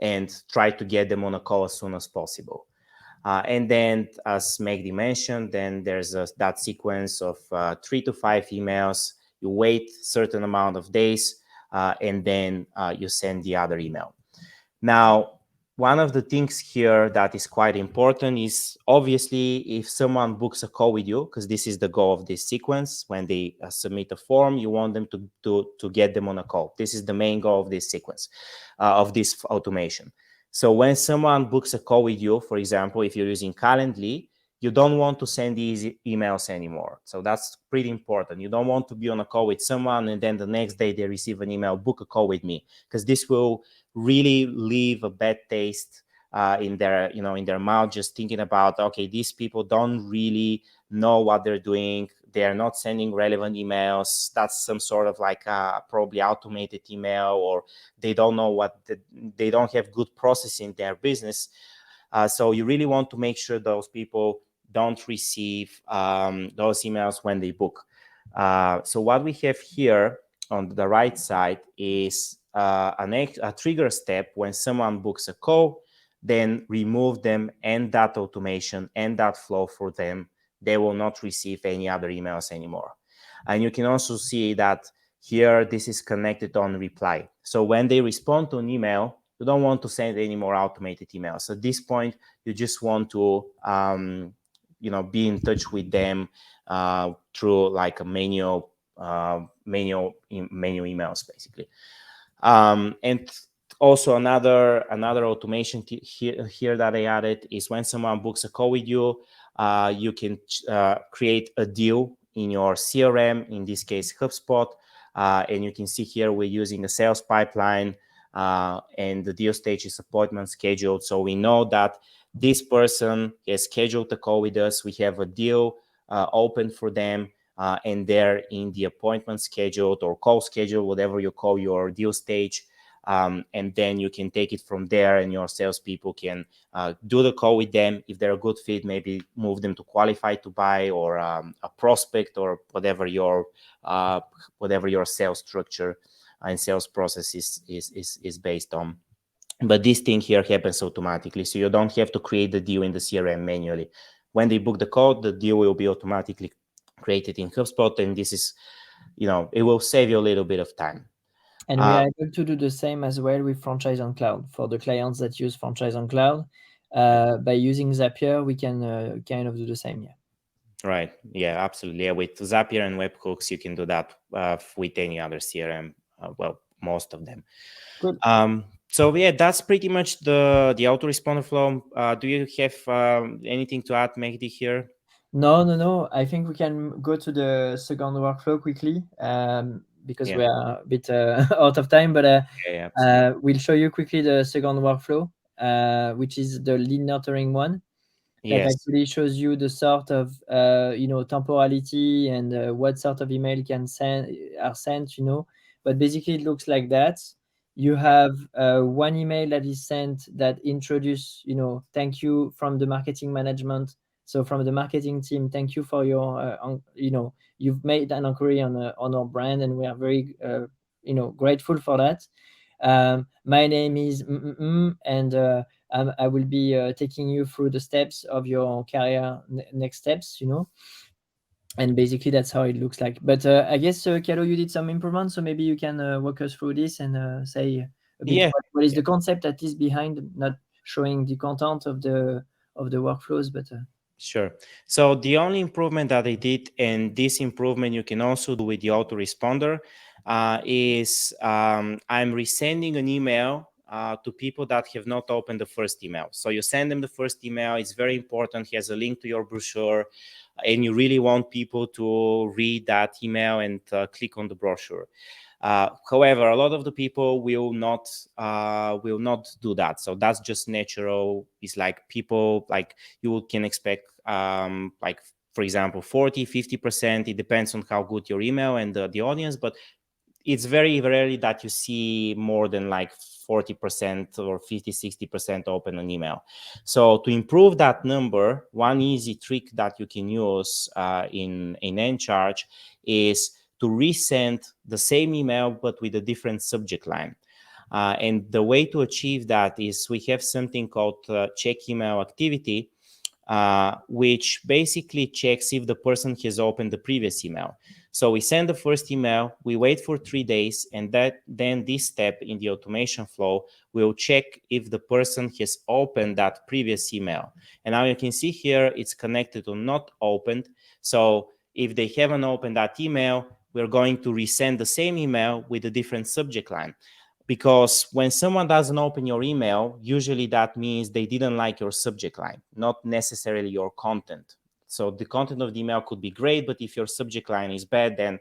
and try to get them on a call as soon as possible. And then, as Magdi mentioned, then there's that sequence of 3 to 5 emails. You wait a certain amount of days, and then you send the other email. Now, one of the things here that is quite important is, obviously, if someone books a call with you, because this is the goal of this sequence, when they submit a form, you want them to get them on a call. This is the main goal of this sequence, of this automation. So when someone books a call with you, for example, if you're using Calendly, you don't want to send these emails anymore. So that's pretty important. You don't want to be on a call with someone and then the next day they receive an email, book a call with me, because this will really leave a bad taste in their mouth, just thinking about, okay, these people don't really know what they're doing. They are not sending relevant emails. That's some sort of like probably automated email, or they don't know they don't have good process in their business. So you really want to make sure those people don't receive those emails when they book. So what we have here on the right side is a trigger step. When someone books a call, then remove them and that automation and that flow for them. They will not receive any other emails anymore. And you can also see that here, this is connected on reply. So when they respond to an email, you don't want to send any more automated emails. At this point, you just want to be in touch with them through like a manual emails, basically. And also another automation here that I added is when someone books a call with you, you can create a deal in your CRM, in this case HubSpot, and you can see here we're using a sales pipeline, and the deal stage is appointment scheduled. So we know that this person has scheduled a call with us. We have a deal open for them, and they're in the appointment scheduled or call schedule, whatever you call your deal stage. And then you can take it from there, and your salespeople can do the call with them. If they're a good fit, maybe move them to qualified to buy, or a prospect, or whatever your sales structure and sales process is based on. But this thing here happens automatically, so you don't have to create the deal in the CRM manually. When they book the call, the deal will be automatically created in HubSpot, and this is, it will save you a little bit of time.
And we are able to do the same as well with Franchise on Cloud. For the clients that use Franchise on Cloud, by using Zapier, we can kind of do the same. Yeah.
Right. Yeah, absolutely. Yeah, with Zapier and webhooks, you can do that with any other CRM. Well, most of them.
Good.
So yeah, that's pretty much the autoresponder flow. Do you have anything to add, Magdi, here?
No. I think we can go to the second workflow quickly, because we are a bit out of time. But we'll show you quickly the second workflow, which is the lead nurturing one. That actually shows you the sort of temporality and what sort of email are sent. But basically it looks like that. You have one email that is sent that introduce, thank you from the marketing management. So from the marketing team, thank you for your you've made an inquiry on our brand, and we are very grateful for that. My name is and I will be taking you through the steps of your career next steps, and basically that's how it looks like. But I guess Kalo, you did some improvements, so maybe you can walk us through this and say a bit what is the concept that is behind not showing the content of the workflows, but
Sure. So the only improvement that I did, and this improvement you can also do with the autoresponder, is I'm resending an email to people that have not opened the first email. So you send them the first email. It's very important. He has a link to your brochure, and you really want people to read that email and click on the brochure. However, a lot of the people will not do that. So that's just natural. It's like people, like you can expect, like, for example, 40-50%. It depends on how good your email and the audience, but it's very rarely that you see more than like 40% or 50-60% open an email. So to improve that number, one easy trick that you can use in Encharge is to resend the same email but with a different subject line. And the way to achieve that is we have something called check email activity, which basically checks if the person has opened the previous email. So we send the first email, we wait for 3 days, and then this step in the automation flow will check if the person has opened that previous email. And now you can see here it's connected to not opened. So if they haven't opened that email, we're going to resend the same email with a different subject line. Because when someone doesn't open your email, usually that means they didn't like your subject line, not necessarily your content. So the content of the email could be great, but if your subject line is bad, then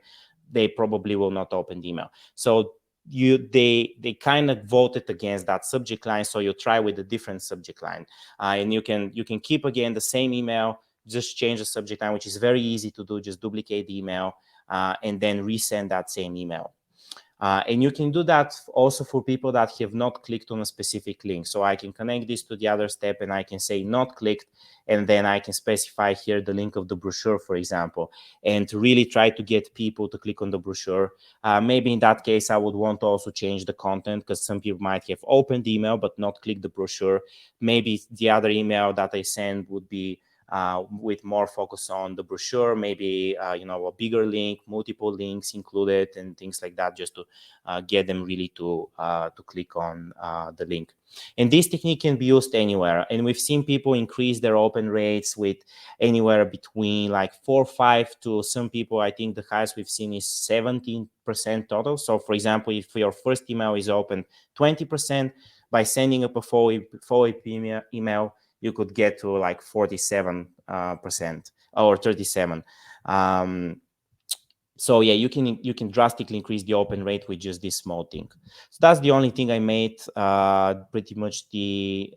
they probably will not open the email. So they kind of voted against that subject line. So you try with a different subject line, and you can keep again the same email, just change the subject line, which is very easy to do. Just duplicate the email and then resend that same email. And you can do that also for people that have not clicked on a specific link. So I can connect this to the other step and I can say not clicked, and then I can specify here the link of the brochure, for example, and to really try to get people to click on the brochure. Maybe in that case, I would want to also change the content, because some people might have opened the email but not clicked the brochure. Maybe the other email that I send would be with more focus on the brochure, maybe a bigger link, multiple links included, and things like that, just to get them really to click on the link. And this technique can be used anywhere. And we've seen people increase their open rates with anywhere between like 4 or 5 to some people. I think the highest we've seen is 17% total. So for example, if your first email is open 20%, by sending up a follow-up email, you could get to like 47% or 37. So yeah, you can drastically increase the open rate with just this small thing. So that's the only thing I made. Pretty much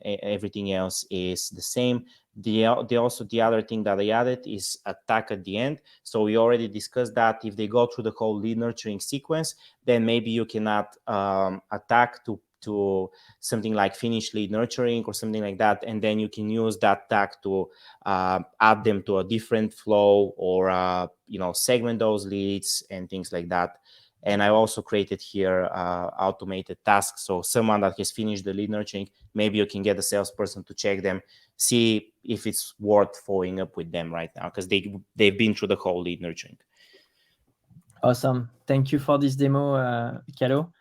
everything else is the same. The other thing that I added is attack at the end. So we already discussed that if they go through the whole lead nurturing sequence, then maybe you can add attack to something like finish lead nurturing or something like that, and then you can use that tag to add them to a different flow or segment those leads and things like that. And I also created here automated tasks. So someone that has finished the lead nurturing, maybe you can get a salesperson to check them, see if it's worth following up with them right now, because they've been through the whole lead nurturing.
Awesome. Thank you for this demo, Kalo.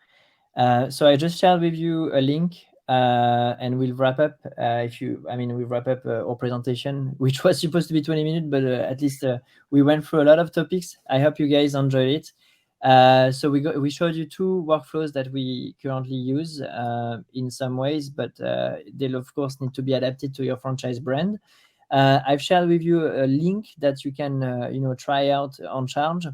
So I just shared with you a link, and we'll wrap up. We'll wrap up our presentation, which was supposed to be 20 minutes, but at least we went through a lot of topics. I hope you guys enjoyed it. So we showed you 2 workflows that we currently use in some ways, but they'll of course need to be adapted to your franchise brand. I've shared with you a link that you can try out on Charge.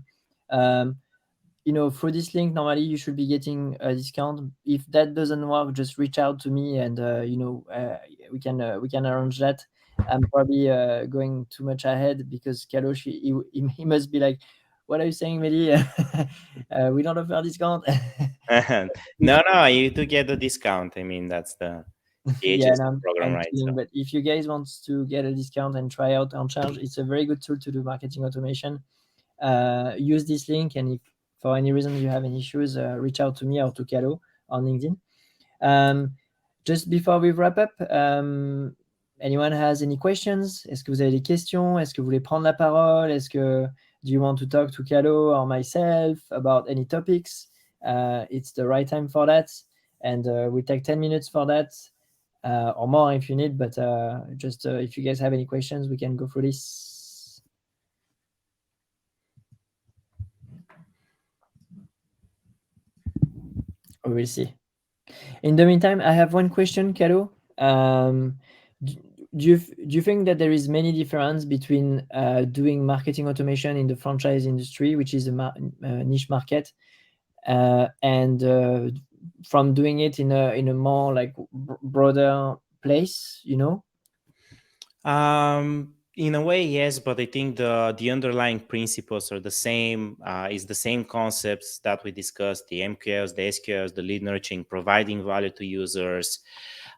Through this link, normally you should be getting a discount. If that doesn't work, just reach out to me, and we can arrange that. I'm probably going too much ahead, because Kalo, he must be like, what are you saying, Mehdi? We don't offer a discount.
No, you do get the discount. I mean, that's the program, right?
So. But if you guys want to get a discount and try out on Charge, it's a very good tool to do marketing automation. Use this link, and if for any reason you have any issues, reach out to me or to Kalo on LinkedIn. Just before we wrap up, anyone has any questions? Est-ce que vous avez des questions? Est-ce que vous voulez prendre la parole? Do you want to talk to Kalo or myself about any topics? It's the right time for that. And we take 10 minutes for that, or more if you need. But just if you guys have any questions, we can go through this. We will see. In the meantime, I have one question, Kalo. Do you think that there is many difference between doing marketing automation in the franchise industry, which is a niche market, and from doing it in a more like broader place, you know?
In a way, yes, but I think the underlying principles are the same. Is the same concepts that we discussed: the MQLs, the SQLs, the lead nurturing, providing value to users,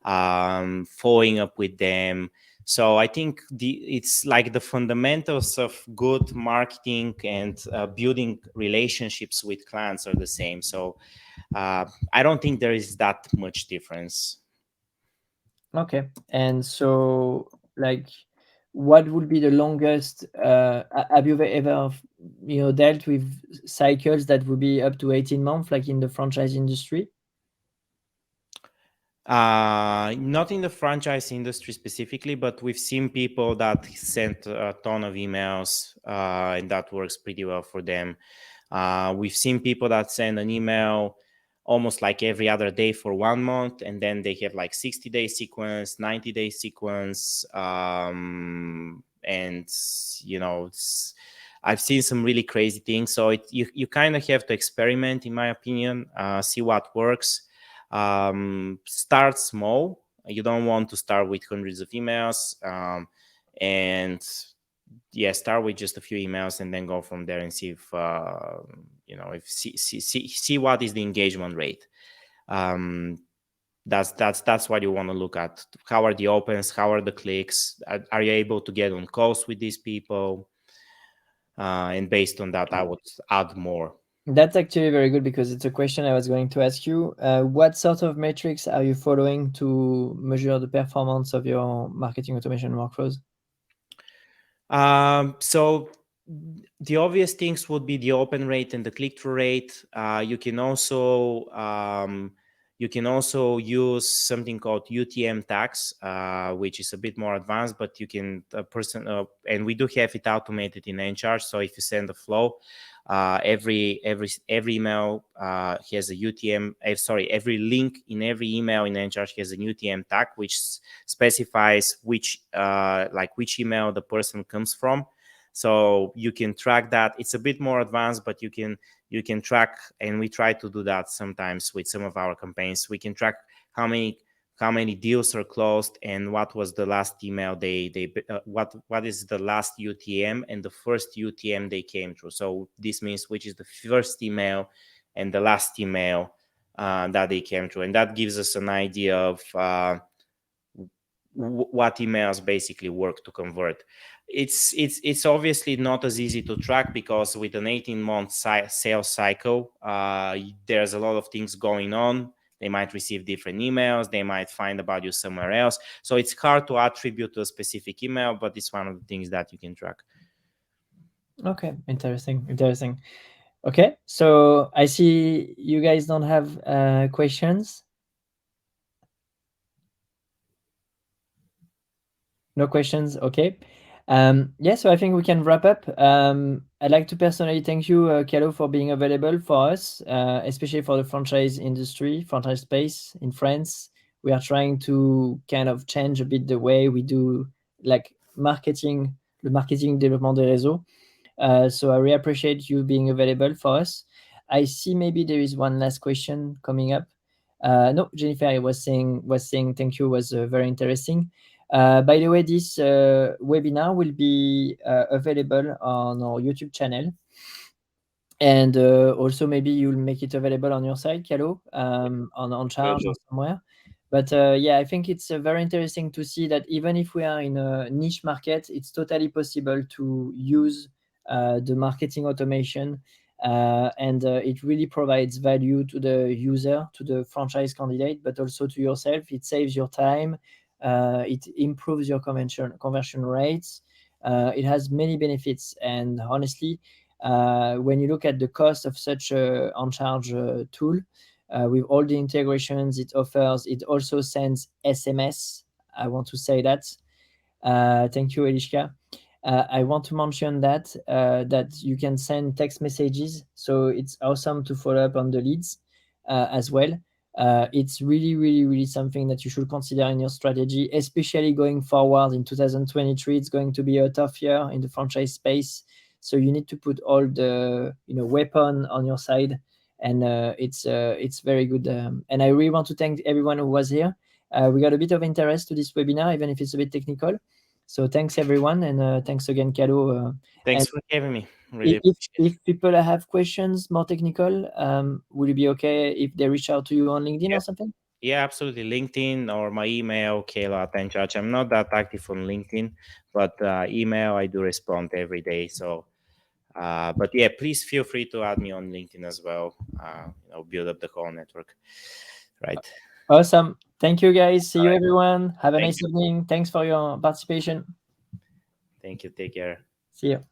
following up with them. So I think it's like the fundamentals of good marketing and building relationships with clients are the same. So I don't think there is that much difference.
Okay, and so like, what would be the longest? Have you ever, dealt with cycles that would be up to 18 months, like in the franchise industry?
Not in the franchise industry specifically, but we've seen people that sent a ton of emails, and that works pretty well for them. We've seen people that send an email almost like every other day for 1 month, and then they have like 60-day sequence, 90-day sequence, and I've seen some really crazy things. So you kind of have to experiment, in my opinion, see what works. Start small. You don't want to start with hundreds of emails, and start with just a few emails and then go from there and see if see what is the engagement rate. That's what you want to look at. How are the opens? How are the clicks? Are you able to get on calls with these people? And based on that, I would add more.
That's actually very good, because it's a question I was going to ask you. What sort of metrics are you following to measure the performance of your marketing automation workflows?
So the obvious things would be the open rate and the click-through rate. You can also use something called UTM tags, which is a bit more advanced, but you can and we do have it automated in Encharge. So if you send a flow, every email has a UTM. Every link in every email in Encharge has a UTM tag, which specifies which email the person comes from. So you can track that. It's a bit more advanced, but you can track, and we try to do that sometimes with some of our campaigns. We can track how many deals are closed and what was the last email what is the last UTM and the first UTM they came through. So this means which is the first email and the last email that they came through, and that gives us an idea of what emails basically work to convert. It's obviously not as easy to track, because with an 18-month sales cycle, there's a lot of things going on. They might receive different emails. They might find about you somewhere else. So it's hard to attribute to a specific email, but it's one of the things that you can track.
Okay, interesting. Okay, so I see you guys don't have questions. No questions. Okay. So I think we can wrap up. I'd like to personally thank you, Kalo, for being available for us, especially for the franchise industry, franchise space in France. We are trying to kind of change a bit the way we do like marketing développement des réseaux. So I really appreciate you being available for us. I see maybe there is one last question coming up. No, Jennifer was saying thank you, was very interesting. By the way, this webinar will be available on our YouTube channel. And also maybe you'll make it available on your site, Kalo, on Charge or somewhere. But I think it's very interesting to see that even if we are in a niche market, it's totally possible to use the marketing automation and it really provides value to the user, to the franchise candidate, but also to yourself. It saves your time. It improves your conversion rates. It has many benefits, and honestly, when you look at the cost of such a on-charge tool, with all the integrations it offers, it also sends SMS. I want to say that. Thank you, Eliska. I want to mention that you can send text messages, so it's awesome to follow up on the leads as well. It's really something that you should consider in your strategy, especially going forward in 2023. It's going to be a tough year in the franchise space, so you need to put all the weapon on your side, and it's very good. And I really want to thank everyone who was here. We got a bit of interest to this webinar, even if it's a bit technical. So thanks everyone, and thanks again, Kalo.
Thanks for having me. Really
If people have questions more technical, would it be okay if they reach out to you on LinkedIn or something?
Yeah, absolutely. LinkedIn or my email, Kalo@atteint. I'm not that active on LinkedIn, but email I do respond every day. So, but yeah, please feel free to add me on LinkedIn as well. Build up the whole network. Right.
Awesome. Thank you, guys. See you, everyone. Have a nice evening. Thanks for your participation.
Thank you. Take care.
See you.